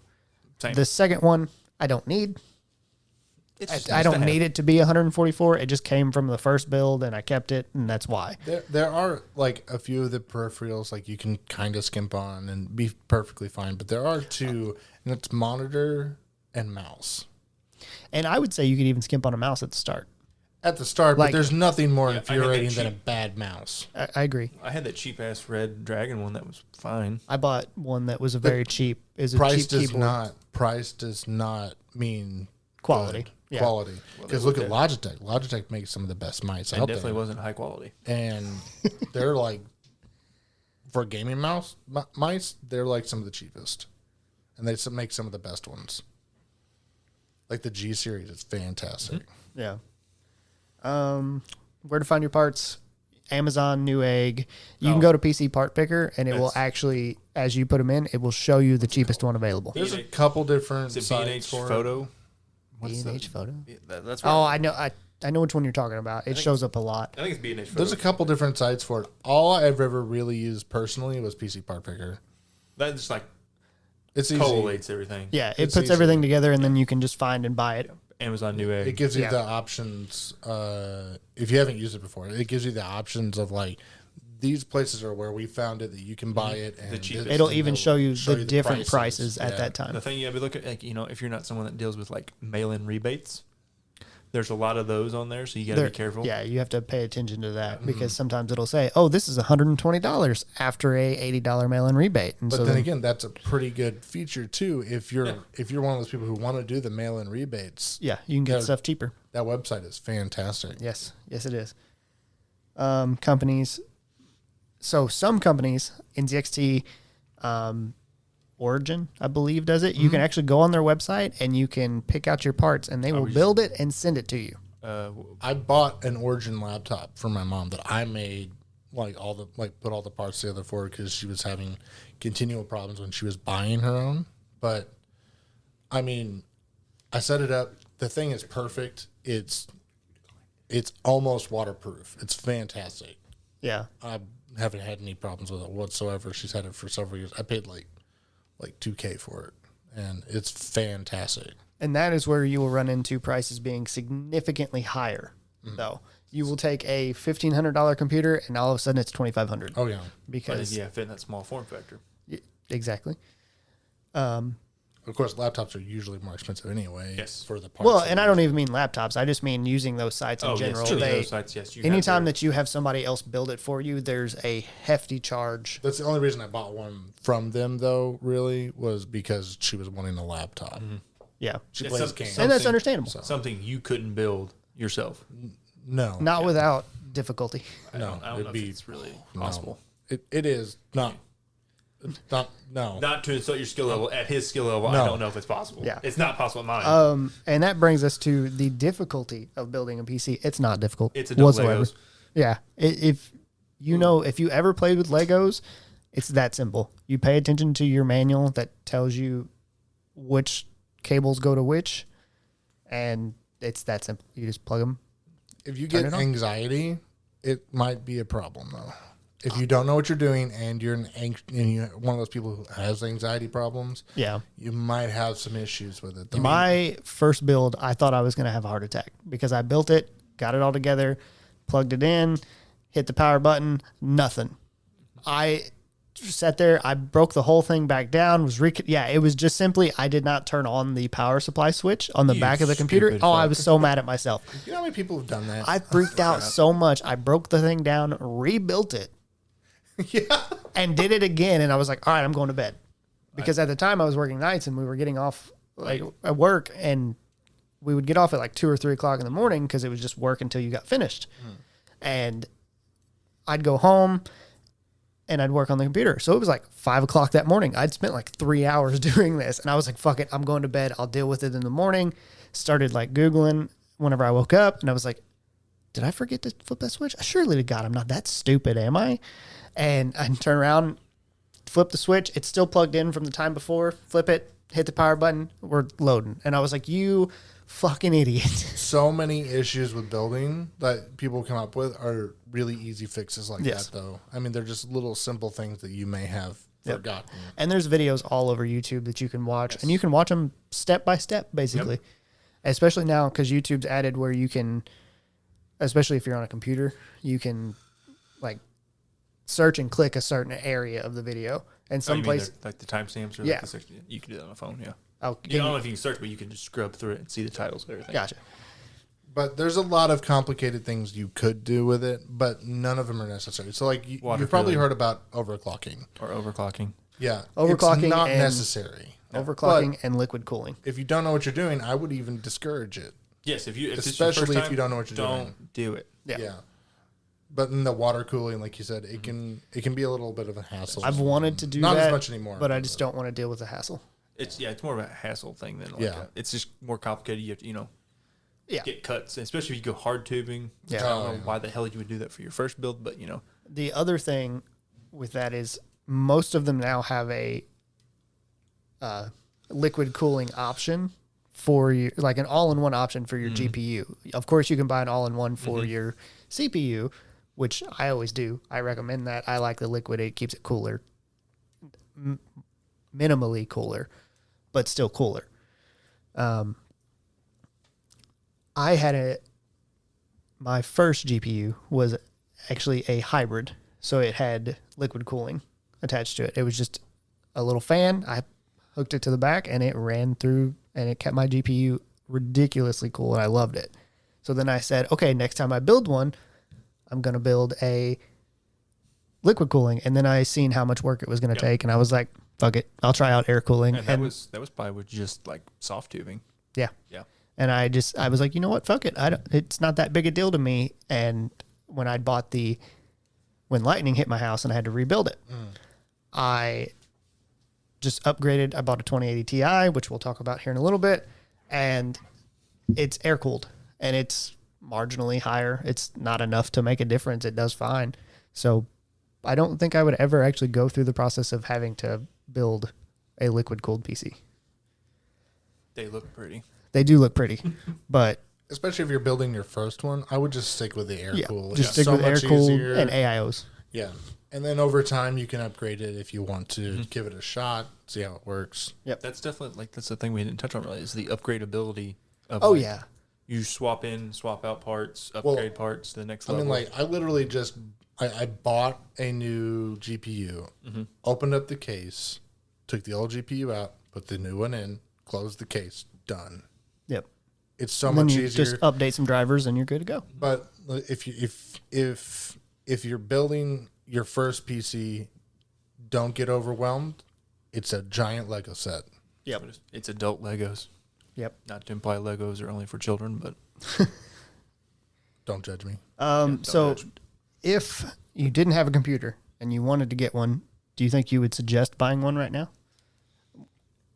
same. The second one, I don't need. It's just I nice to don't have. need it to be 144. It just came from the first build and I kept it, and that's why. There are like a few of the peripherals like you can kind of skimp on and be perfectly fine, but there are two, and it's monitor and mouse. And I would say you could even skimp on a mouse at the start. at the start, Like- but there's nothing more Yeah, infuriating I than a cheap- bad mouse. I agree. I had that cheap ass red dragon one that was fine. I bought one that was a very cheap. Is a Price cheap price does not mean Quality. good. Yeah. Quality. Well, Because they look look at Logitech. Logitech makes some of the best mice It out definitely there. wasn't high quality. And they're like, for gaming mice, they're like some of the cheapest. And they make some of the best ones. Like the G series is fantastic. Yeah. Where to find your parts? Amazon, Newegg. You can go to PC Part Picker, and it will actually, as you put them in, it will show you the cheapest one available. There's a couple different Is it B&H sites for photo? B&H Photo. Yeah, that's Oh, I know. I know which one you're talking about. It shows up a lot. I think it's B&H photo. There's a couple different sites for it. All I've ever really used personally was PC Part Picker. That's like It's easy. collates everything. Yeah, it It's puts easy. everything together, and then you can just find and buy it. Amazon Newegg. It gives you Yeah. the options. If you haven't used it before, it gives you the options of like these places are where we found it that you can buy it. And cheapest. It'll and even they'll show you the different prices Yeah. at that time. The thing you gotta be looking at, like, you know, if you're not someone that deals with like mail-in rebates, there's a lot of those on there, so you gotta There- be careful. Yeah, you have to pay attention to that because sometimes it'll say, "Oh, this is $120 after a $80 mail-in rebate." And But so then again, that's a pretty good feature too. If you're one of those people who want to do the mail-in rebates, yeah, you can get Yeah. stuff cheaper. that website is fantastic. Yes, yes, it is. Companies. So some companies, NZXT, Origin, I believe, does it. You can actually go on their website and you can pick out your parts, and they will build it and send it to you. I bought an Origin laptop for my mom that I made put all the parts together for her because she was having continual problems when she was buying her own. But I mean, I set it up. The thing is perfect. It's almost waterproof. It's fantastic. Yeah. I haven't had any problems with it whatsoever. She's had it for several years. I paid like $2,000 for it, and it's fantastic. And that is where you will run into prices being significantly higher, though. You will take a $1,500 computer, and all of a sudden it's $2,500. Oh yeah. Because fit in that small form factor. exactly. Of course, laptops are usually more expensive anyway. Yes. For the parts. Well, and I don't even mean laptops. I just mean using those sites in general. Yes, They, those sites, yes. anytime that you have somebody else build it for you, there's a hefty charge. That's the only reason I bought one from them, though. Really, was because she was wanting a laptop. Yeah. She Yeah, plays some- games. And that's understandable. something you couldn't build yourself. No, Not without difficulty. no, I don't know if it's really possible. It is not. No. Not to insult your skill level. At his skill level, No. I don't know if it's possible. Yeah. It's not possible at mine. And that brings us to the difficulty of building a PC. It's not difficult It's Adobe whatsoever. Legos. Yeah. If you ever played with Legos, it's that simple. You pay attention to your manual that tells you which cables go to which, and it's that simple. You just plug them. If you Turn get it on. anxiety, it might be a problem though. If you don't know what you're doing and you're and you're one of those people who has anxiety problems, Yeah. you might have some issues with it. My first build, I thought I was going to have a heart attack because I built it, got it all together, plugged it in, hit the power button, nothing. I sat there, I broke the whole thing back down, it was just simply I did not turn on the power supply switch on the You back of the computer. stupid Oh, I fuck. was so mad at myself. You know how many people have done that? I freaked out so much. I broke the thing down, rebuilt it, yeah. and did it again. And I was like, all right, I'm going to bed. Because at the time I was working nights and we were getting off at work, and we would get off at like 2 or 3 o'clock in the morning because it was just work until you got finished. And I'd go home and I'd work on the computer. So it was like 5 o'clock that morning. I'd spent like 3 hours doing this, and I was like, fuck it, I'm going to bed. I'll deal with it in the morning. Started like Googling whenever I woke up, and I was like, did I forget to flip that switch? Surely to God, I'm not that stupid, am I? And I turn around, flip the switch. It's still plugged in from the time before. Flip it, hit the power button. We're loading. And I was like, you fucking idiot. So many issues with building that people come up with are really easy fixes like Yes. that, though. I mean, they're just little simple things that you may have forgotten. And there's videos all over YouTube that you can watch, and you can watch them step by step, basically. Especially now because YouTube's added where you can, especially if you're on a computer, you can like search and click a certain area of the video. And some place, like the timestamps or Yeah. like the 60, you can do that on the phone. Yeah. oh, You don't know if you can search, but you can just scrub through it and see the titles and everything. gotcha. But there's a lot of complicated things you could do with it, but none of them are necessary. So, like, you've probably heard about overclocking. Or overclocking. Yeah. Overclocking it's not necessary. Overclocking But and liquid cooling. if you don't know what you're doing, I would even discourage it. Yes, especially if you don't know what you're doing. Don't do it. Yeah. But in the water cooling, like you said, it can be a little bit of a hassle. I've wanted to do not that, as much anymore, but I just don't want to deal with the hassle. It's more of a hassle thing than it's just more complicated. You have to, get cuts, especially if you go hard tubing. Yeah. I don't know why the hell you would do that for your first build, but The other thing with that is most of them now have a liquid cooling option for you, like an all-in-one option for your GPU. Of course, you can buy an all-in-one for your CPU, which I always do. I recommend that. I like the liquid. It keeps it cooler, minimally cooler, but still cooler. My first GPU was actually a hybrid, so it had liquid cooling attached to it. It was just a little fan. I hooked it to the back, and it ran through, and it kept my GPU ridiculously cool, and I loved it. So then I said, okay, next time I build one, I'm going to build a liquid cooling. And then I seen how much work it was going to take, and I was like, fuck it, I'll try out air cooling. And that was probably with just like soft tubing. Yeah. Yeah. And I was like, you know what, fuck it. It's not that big a deal to me. And when when lightning hit my house and I had to rebuild it, I just upgraded. I bought a 2080 Ti, which we'll talk about here in a little bit, and it's air cooled and it's marginally higher. It's not enough to make a difference. It does fine. So I don't think I would ever actually go through the process of having to build a liquid cooled PC. They look pretty. They do look pretty, but especially if you're building your first one, I would just stick with the air cool. Just stick with air cooled and AIOs. Yeah. And then over time, you can upgrade it if you want to give it a shot, see how it works. Yep. That's definitely, that's the thing we didn't touch on really, is the upgradability of you swap in, swap out parts, upgrade parts to the next level. I mean, I literally I bought a new GPU, opened up the case, took the old GPU out, put the new one in, closed the case, done. Yep. It's so much easier. Just update some drivers and you're good to go. But if you're building your first PC, don't get overwhelmed. It's a giant Lego set. Yep. It's adult Legos. Yep. Not to imply Legos are only for children, but don't judge me. If you didn't have a computer and you wanted to get one, do you think you would suggest buying one right now?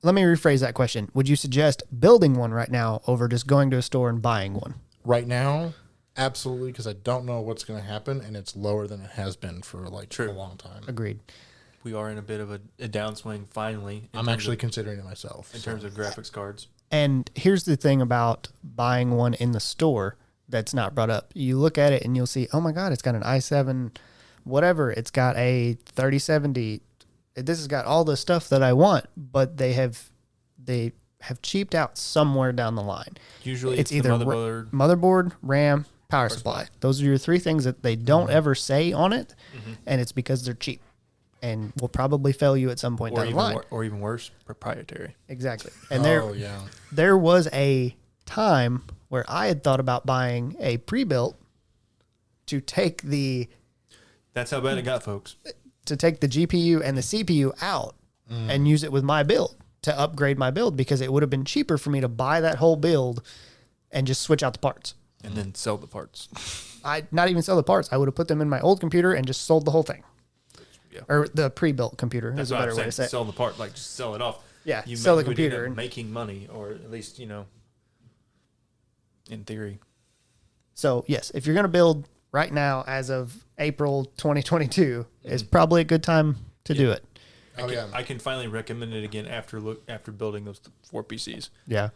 Let me rephrase that question. Would you suggest building one right now over just going to a store and buying one? Right now, absolutely, because I don't know what's going to happen, and it's lower than it has been for a long time. Agreed. We are in a bit of a downswing finally. I'm actually considering it myself. In terms of graphics cards. And here's the thing about buying one in the store that's not brought up. You look at it and you'll see, oh my God, it's got an i7, whatever. It's got a 3070. This has got all the stuff that I want, but they have cheaped out somewhere down the line. Usually it's either motherboard, RAM, power supply. Those are your three things that they don't ever say on it, and it's because they're cheap and will probably fail you at some point down the line. Or even worse, proprietary. Exactly. And there was a time where I had thought about buying a pre-built to take the... That's how bad it got, folks. To take the GPU and the CPU out and use it with my build to upgrade my build, because it would have been cheaper for me to buy that whole build and just switch out the parts. And then sell the parts. Not even sell the parts. I would have put them in my old computer and just sold the whole thing. Yeah. Or the pre-built computer is a better way to say it. Sell the part, like just sell it off. Yeah, sell the computer. And making money, or at least, in theory. So, yes, if you're going to build right now, as of April 2022, is probably a good time to do it. I can finally recommend it again after building those 4 PCs. Yeah.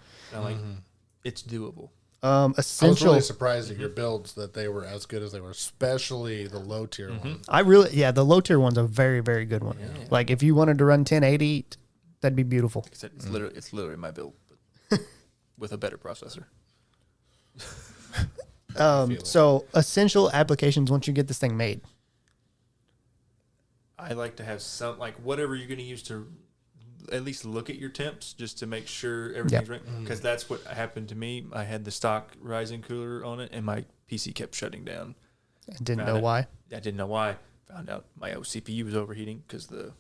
It's doable. I was really surprised at your builds that they were as good as they were, especially the low tier ones. The low tier one's a very, very good one. Yeah. Like if you wanted to run 1080, that'd be beautiful. Like I said, it's literally my build, but with a better processor. So essential applications once you get this thing made. I like to have some, like whatever you're going to use to at least look at your temps just to make sure everything's right. Because that's what happened to me. I had the stock Ryzen cooler on it, and my PC kept shutting down. I didn't know why. I didn't know why. Found out my CPU was overheating because the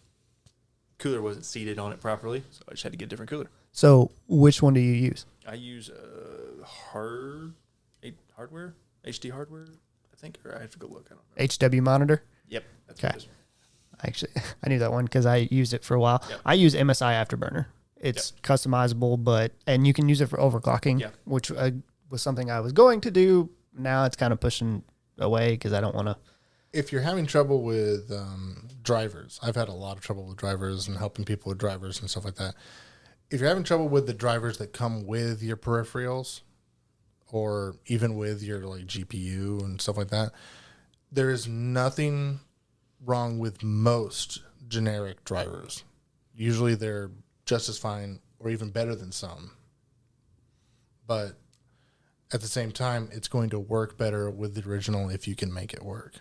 cooler wasn't seated on it properly, so I just had to get a different cooler. So which one do you use? I use hardware, HD hardware, I think, or I have to go look. I don't know. HW monitor? Yep. Okay. Actually, I knew that one because I used it for a while. Yep. I use MSI Afterburner. It's customizable, and you can use it for overclocking, which was something I was going to do. Now it's kind of pushing away because I don't want to. If you're having trouble with drivers, I've had a lot of trouble with drivers and helping people with drivers and stuff like that. If you're having trouble with the drivers that come with your peripherals or even with your like GPU and stuff like that, there is nothing wrong with most generic drivers. Usually they're just as fine or even better than some. But at the same time, it's going to work better with the original if you can make it work.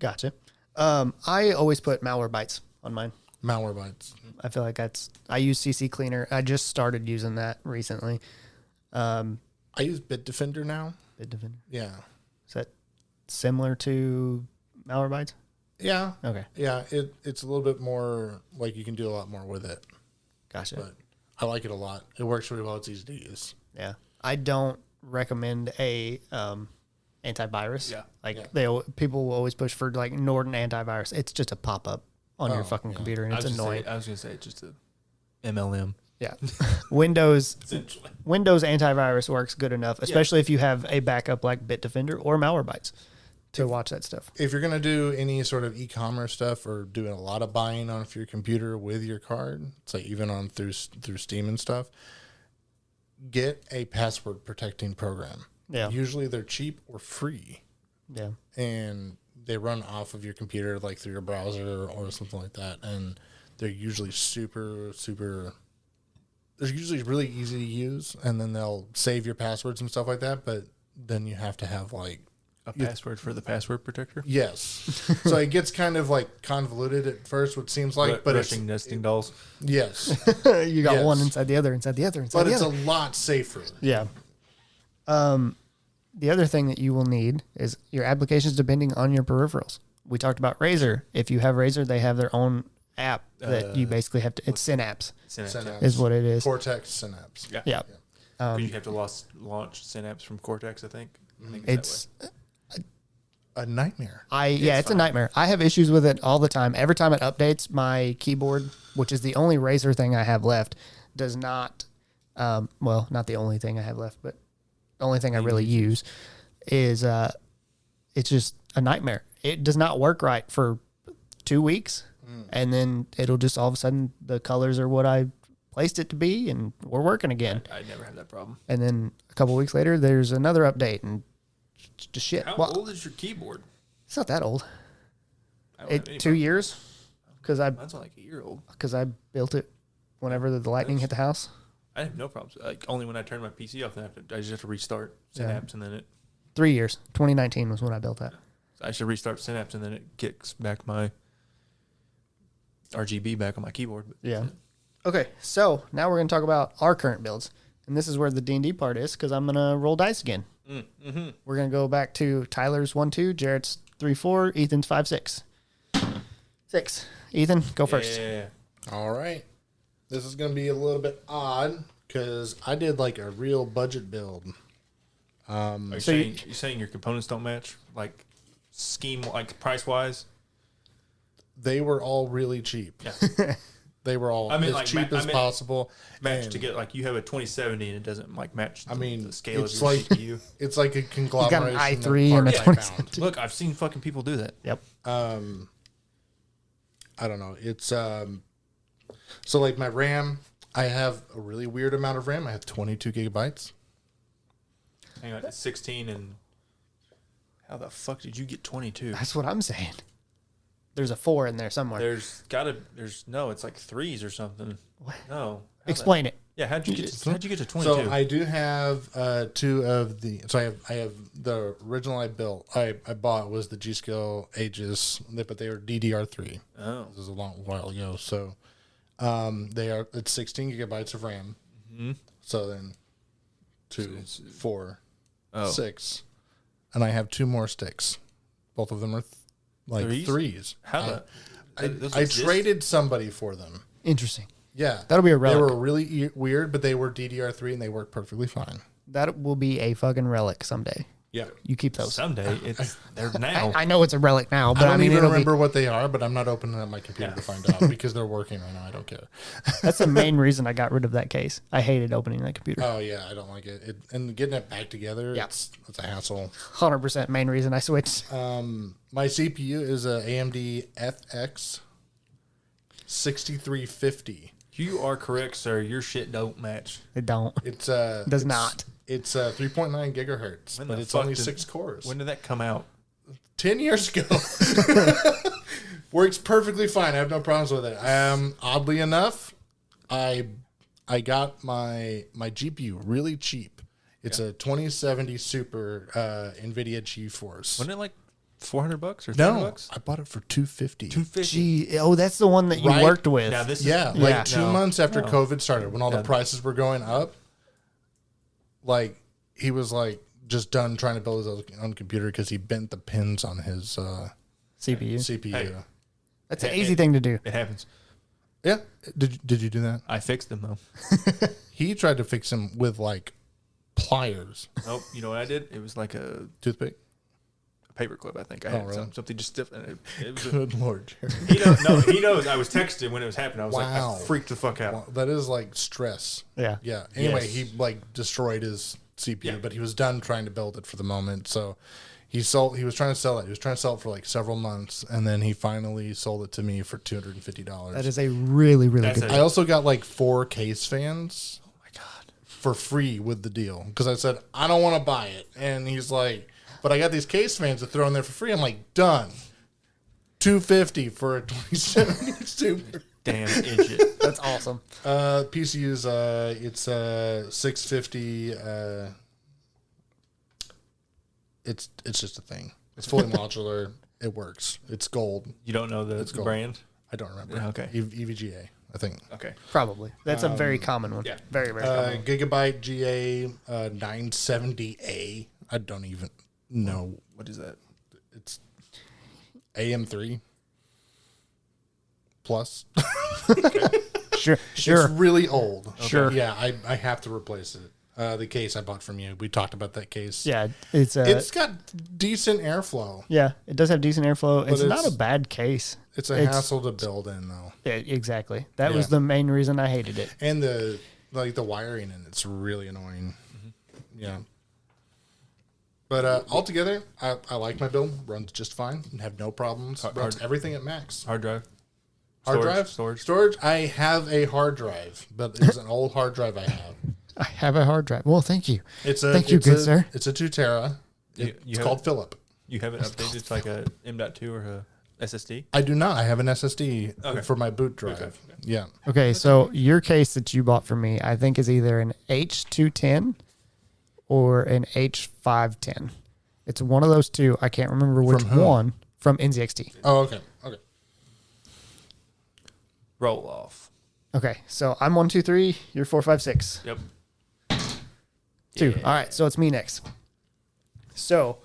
Gotcha. I always put Malwarebytes on mine. Malwarebytes. I feel like I use CC Cleaner. I just started using that recently. I use Bitdefender now. Bitdefender? Yeah. Is that similar to Malwarebytes? Yeah. Okay. Yeah, it's a little bit more, like you can do a lot more with it. Gotcha. But I like it a lot. It works really well. It's easy to use. Yeah. I don't recommend a antivirus. Yeah. People will always push for like Norton antivirus. It's just a pop-up on your fucking computer, and it's annoying. I was going to say it's just a MLM. Yeah. Windows antivirus works good enough, especially if you have a backup like Bitdefender or Malwarebytes to watch that stuff. If you're going to do any sort of e-commerce stuff or doing a lot of buying on your computer with your card, it's like even on through Steam and stuff, get a password protecting program. Yeah. Usually they're cheap or free. Yeah. And they run off of your computer, like through your browser or something like that. And they're usually they're usually really easy to use. And then they'll save your passwords and stuff like that. But then you have to have like a password for the password protector. Yes. So it gets kind of like convoluted at first, what seems like, but Rushing nesting dolls. Yes. You got one inside the other, inside the other, inside but the other. But it's a lot safer. Yeah. The other thing that you will need is your applications depending on your peripherals. We talked about Razer. If you have Razer, they have their own app that you basically have to. It's Synapse. Synapse is what it is. Cortex Synapse. Yeah. You have to launch Synapse from Cortex, I think. It's a nightmare. It's a nightmare. I have issues with it all the time. Every time it updates, my keyboard, which is the only Razer thing I have left, does not. Not the only thing I have left, but the only thing I really use is it's just a nightmare. It does not work right for 2 weeks, and then it'll just all of a sudden the colors are what I placed it to be, and we're working again. I never have that problem. And then a couple weeks later, there's another update, and just shit. How old is your keyboard? It's not that old. 2 problem. years. Mine's only like a year old. Because I built it whenever the lightning hit the house. I have no problems. Like only when I turn my PC off, then I just have to restart Synapse, and then it. 3 years. 2019 was when I built that. So I should restart Synapse, and then it kicks back my RGB back on my keyboard. Yeah. Okay, so now we're going to talk about our current builds, and this is where the D&D part is because I'm going to roll dice again. Mm-hmm. We're going to go back to Tyler's 1-2, Jarrett's 3-4, Ethan's 5-6. 6. Ethan, go first. Yeah. All right. This is going to be a little bit odd because I did like a real budget build. Are you saying your components don't match, like price wise? They were all really cheap. Yeah. They were all as cheap as possible. Match to get like you have a 2070 and it doesn't like match. The scale of your CPU. It's like a conglomeration. You got an i3 and a 2070. Look, I've seen fucking people do that. Yep. I don't know. It's so like my RAM, I have a really weird amount of RAM. I have 22 gigabytes. Hang on, it's 16 and how the fuck did you get 22? That's what I'm saying. There's a 4 in there somewhere. No, it's like 3s or something. What? No. Explain it. Yeah, how'd you get to 22? So I do have two of the. So I have the original I bought was the G-Skill Aegis, but they were DDR3. Oh, this was a long while ago. So It's 16 gigabytes of RAM. Mm-hmm. So then 2, 4, 6, and I have 2 more sticks. Both of them are threes. How I traded somebody for them. Interesting. Yeah, that'll be a relic. They were really weird, but they were DDR3 and they worked perfectly fine. That will be a fucking relic someday. Yeah, you keep those. Someday they're now. I know it's a relic now, but I don't even remember what they are. But I'm not opening up my computer to find out because they're working right now. I don't care. That's the main reason I got rid of that case. I hated opening that computer. Oh yeah, I don't like it. And getting it back together, it's a hassle. 100% main reason I switched. My CPU is a AMD FX 6350. You are correct, sir. Your shit don't match. It don't. It's does not. It's 3.9 gigahertz, but it's only 6 cores. When did that come out? 10 years ago. Works perfectly fine. I have no problems with it. Oddly enough, I got my GPU really cheap. It's a 2070 Super NVIDIA GeForce. Wasn't it like $400 or $300? No, I bought it for $250. Gee, that's the one that you worked with. Now, this is 2 months after COVID started, when all the prices were going up. Like, he was like just done trying to build his own computer because he bent the pins on his CPU. Hey, that's an easy thing to do. It happens. Yeah. Did you do that? I fixed them though. He tried to fix them with like pliers. Nope. You know what I did? It was like a toothpick, a paper clip. I think I had something just stiff. And it was good Lord, Jerry. He knows. I was texting when it was happening. I was like, I freaked the fuck out. Wow, that is like stress. Yeah. Yeah. Anyway, he like destroyed his CPU, but he was done trying to build it for the moment. So he was trying to sell it. He was trying to sell it for like several months, and then he finally sold it to me for $250. That is a really, really good deal. I also got like 4 case fans. Oh my God. For free with the deal. Because I said, I don't want to buy it. And he's like, but I got these case fans to throw in there for free. I'm like, done. $250 for a 2070 Super. Damn idiot. That's awesome. PCU's it's 650. It's just a thing. It's fully modular. It works. It's gold. You don't know the brand? I don't remember. Okay. EVGA, I think. Okay. Probably. That's a very common one. Yeah. Very, very common. Gigabyte GA 970A. I don't even know. What is that? It's AM3 plus. Sure. It's really old. Okay. Sure. Yeah, I have to replace it. The case I bought from you. We talked about that case. Yeah, it's got decent airflow. Yeah, it does have decent airflow. It's not a bad case. It's a hassle to build in, though. Yeah, exactly. That was the main reason I hated it. And the wiring in it's really annoying. Mm-hmm. Yeah. But altogether, I like my build. Runs just fine. Have no problems. Runs everything at max. Hard drive. Storage. I have a hard drive, but it's an old hard drive I have. I have a hard drive. Well, thank you. Thank you, good sir. It's a 2 tera. It's called Philip. You have it updated to like a M.2 or a SSD? I do not. I have an SSD for my boot drive. Okay. Yeah. Okay, so your case that you bought for me, I think is either an H210 or an H510. It's one of those two. I can't remember which one. From NZXT. Oh, okay. Okay. Roll off. Okay, so I'm 1, 2, 3. You're 4, 5, 6. Yep. 2. Yeah. All right, so it's me next. So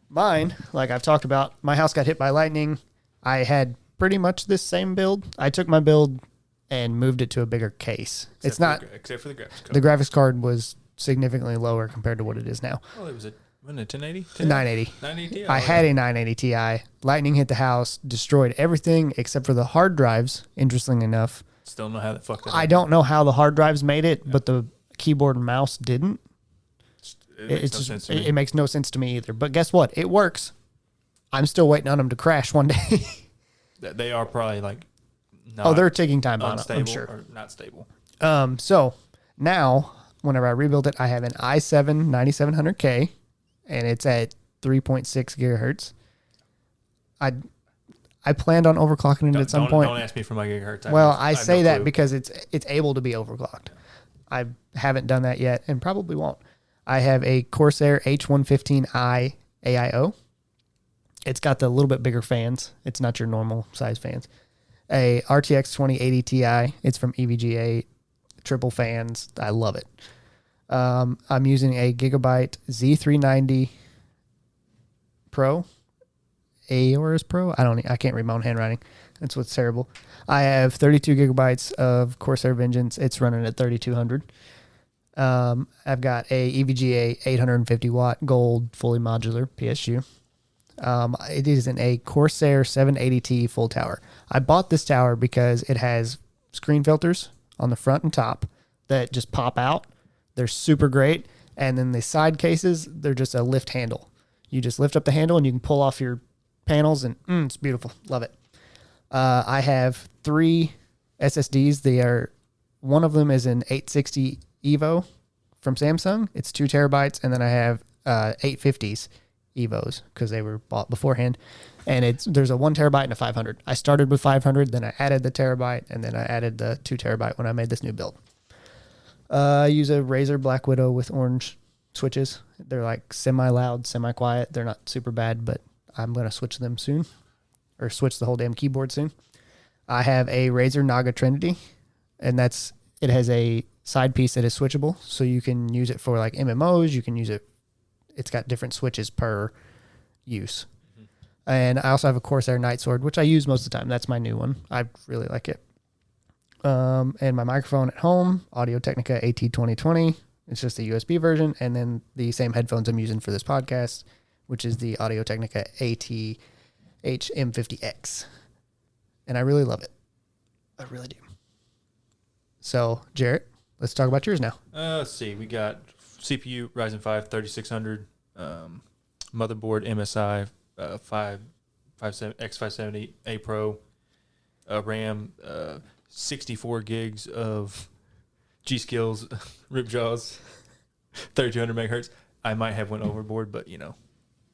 mine, like I've talked about, my house got hit by lightning. I had pretty much this same build. I took my build and moved it to a bigger case. Except for the graphics card. The graphics card was significantly lower compared to what it is now. Well, it was a 1080? 980. 980 Ti. I had a 980 Ti. Lightning hit the house, destroyed everything except for the hard drives, interestingly enough. Still don't know how that fucked it up. I don't know how the hard drives made it, but the keyboard and mouse didn't. It makes no sense to me either. But guess what? It works. I'm still waiting on them to crash one day. They are probably like they're taking time on it, I'm sure. Or not stable. So now, whenever I rebuild it, I have an i7 9700K, and it's at 3.6 gigahertz. I planned on overclocking it at some point. Don't ask me for my gigahertz. I say that because it's able to be overclocked. I haven't done that yet and probably won't. I have a Corsair H115i AIO. It's got the little bit bigger fans. It's not your normal size fans. a RTX 2080 Ti. It's from EVGA, triple fans. I love it. I'm using a Gigabyte Z390 Pro. Aorus Pro? I can't read my own handwriting. That's what's terrible. I have 32 gigabytes of Corsair Vengeance. It's running at 3200. I've got a EVGA 850 watt gold fully modular PSU. It is in a Corsair 780T full tower. I bought this tower because it has screen filters on the front and top that just pop out. They're super great. And then the side cases, they're just a lift handle. You just lift up the handle and you can pull off your panels, and it's beautiful. Love it. I have 3 SSDs. One of them is an 860 Evo from Samsung. It's 2 terabytes. And then I have 850s Evos because they were bought beforehand. And there's a 1 terabyte and a 500. I started with 500, then I added the terabyte, and then I added the 2 terabyte when I made this new build. I use a Razer Black Widow with orange switches. They're like semi-loud, semi-quiet. They're not super bad, but I'm going to switch them soon, or switch the whole damn keyboard soon. I have a Razer Naga Trinity, and it has a side piece that is switchable, so you can use it for like MMOs. You can use it. It's got different switches per use. Mm-hmm. And I also have a Corsair Night Sword, which I use most of the time. That's my new one. I really like it. And my microphone at home, Audio-Technica AT2020. It's just the USB version. And then the same headphones I'm using for this podcast, which is the Audio-Technica AT-HM50X. And I really love it. I really do. So, Jarrett, let's talk about yours now. Let's see. We got CPU Ryzen 5 3600, motherboard MSI X570A Pro, RAM 64 gigs of G-Skills Ripjaws, 3200 megahertz. I might have went overboard, but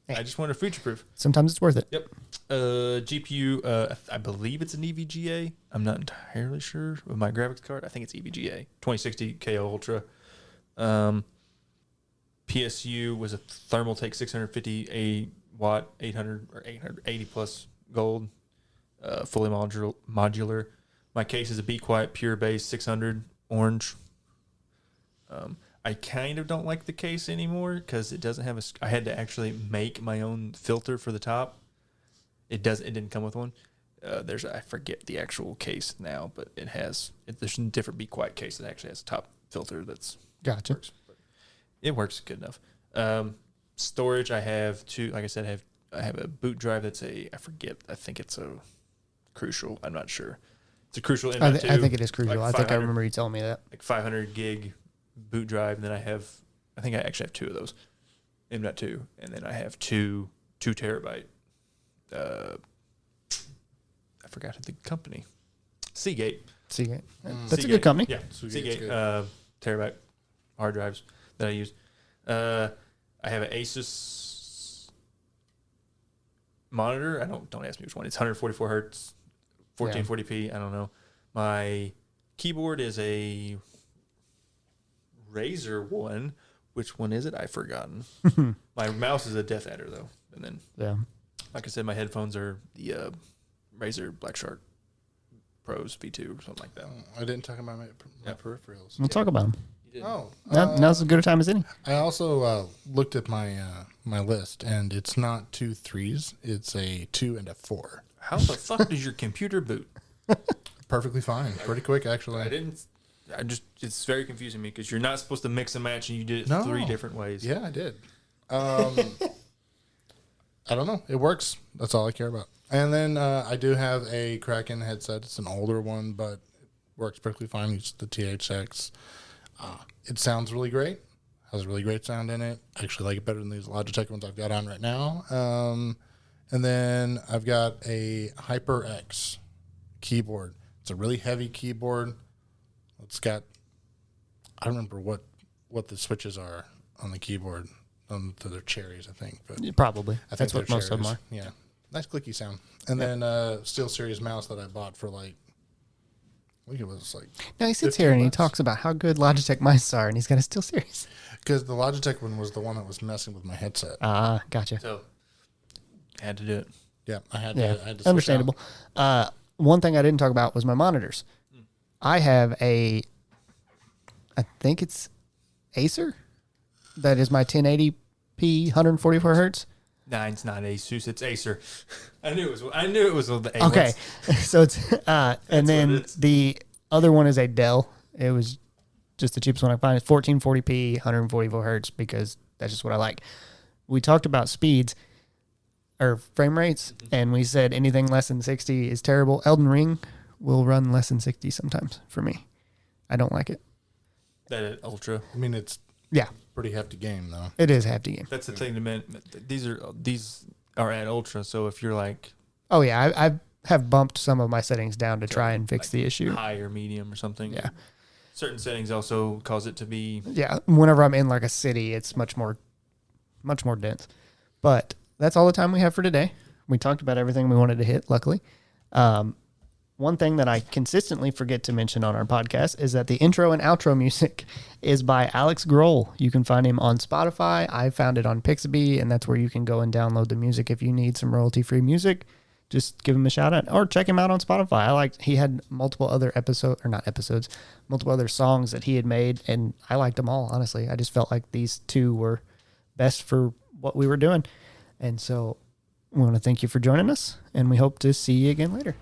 I just wanted to future-proof. Sometimes it's worth it. Yep. GPU, I believe it's an EVGA. I'm not entirely sure with my graphics card. I think it's EVGA. 2060 KO Ultra. PSU was a Thermaltake 650 watt, 800 or 880 plus gold, fully modular. My case is a Be Quiet Pure Base 600 orange. I kind of don't like the case anymore because it doesn't have I had to actually make my own filter for the top. It didn't come with one. I forget the actual case now, but there's a different Be Quiet case that actually has a top filter that's gotcha. Works. It works good enough. Storage, I have 2. Like I said, I have a boot drive that's I think it's a Crucial. I'm not sure. It's a Crucial M.2. I think it is Crucial. I think I remember you telling me that. Like 500 gig boot drive. And then I think I actually have 2 of those. M.2. And then I have 2 terabyte. I forgot the company. Seagate. That's a good company. Yeah, Seagate terabyte hard drives that I use. I have an Asus monitor. Don't ask me which one. It's 144 hertz, 1440p. I don't know. My keyboard is a Razer one. Which one is it? I've forgotten. My mouse is a Death Adder though. And then like I said, my headphones are the Razer Black Shark Pros V2 or something like that. I didn't talk about my peripherals. We'll talk about them. Oh, now's as good a time as any. I also looked at my my list, and it's not 2 3s. It's a 2 and a 4. How the fuck does your computer boot? Perfectly fine. Pretty quick, actually. It's very confusing me because you're not supposed to mix and match, and you did it 3 different ways. Yeah, I did. I don't know. It works. That's all I care about. And then I do have a Kraken headset. It's an older one, but it works perfectly fine. It's the THX. It sounds really great. Has a really great sound in it. I actually like it better than these Logitech ones I've got on right now. And then I've got a HyperX keyboard. It's a really heavy keyboard. It's got, I don't remember what the switches are on the keyboard. They're cherries, I think. But probably. I think that's what most of them are. Yeah. Nice clicky sound. And then SteelSeries mouse that I bought for I think it was like. Now he sits here and he talks about how good Logitech mice are, and he's got a SteelSeries. Because the Logitech one was the one that was messing with my headset. Gotcha. So, had to do it. Yeah, I had to. Understandable. one thing I didn't talk about was my monitors. I have I think it's Acer. That is my 1080p 144 hertz. It's not Asus, it's Acer. I knew it was the A. Okay, so it's and then the other one is a Dell. It was just the cheapest one I find. It's 1440p 144 hertz because that's just what I like. We talked about speeds or frame rates, and we said anything less than 60 is terrible. Elden Ring will run less than 60 sometimes for me. I don't like it. That Ultra. I mean, it's pretty hefty game though. It is a hefty game. That's the thing to men. These are at Ultra, so if you're like, oh yeah, I have bumped some of my settings down to try and fix the issue. High or medium or something. Yeah. Certain settings also cause it to be. Yeah, whenever I'm in like a city, it's much more dense. But that's all the time we have for today. We talked about everything we wanted to hit, luckily. One thing that I consistently forget to mention on our podcast is that the intro and outro music is by Alex Grohl. You can find him on Spotify. I found it on Pixabay, and that's where you can go and download the music if you need some royalty-free music. Just give him a shout out or check him out on Spotify. He had multiple other multiple other songs that he had made, and I liked them all, honestly. I just felt like these two were best for what we were doing. And so we want to thank you for joining us, and we hope to see you again later.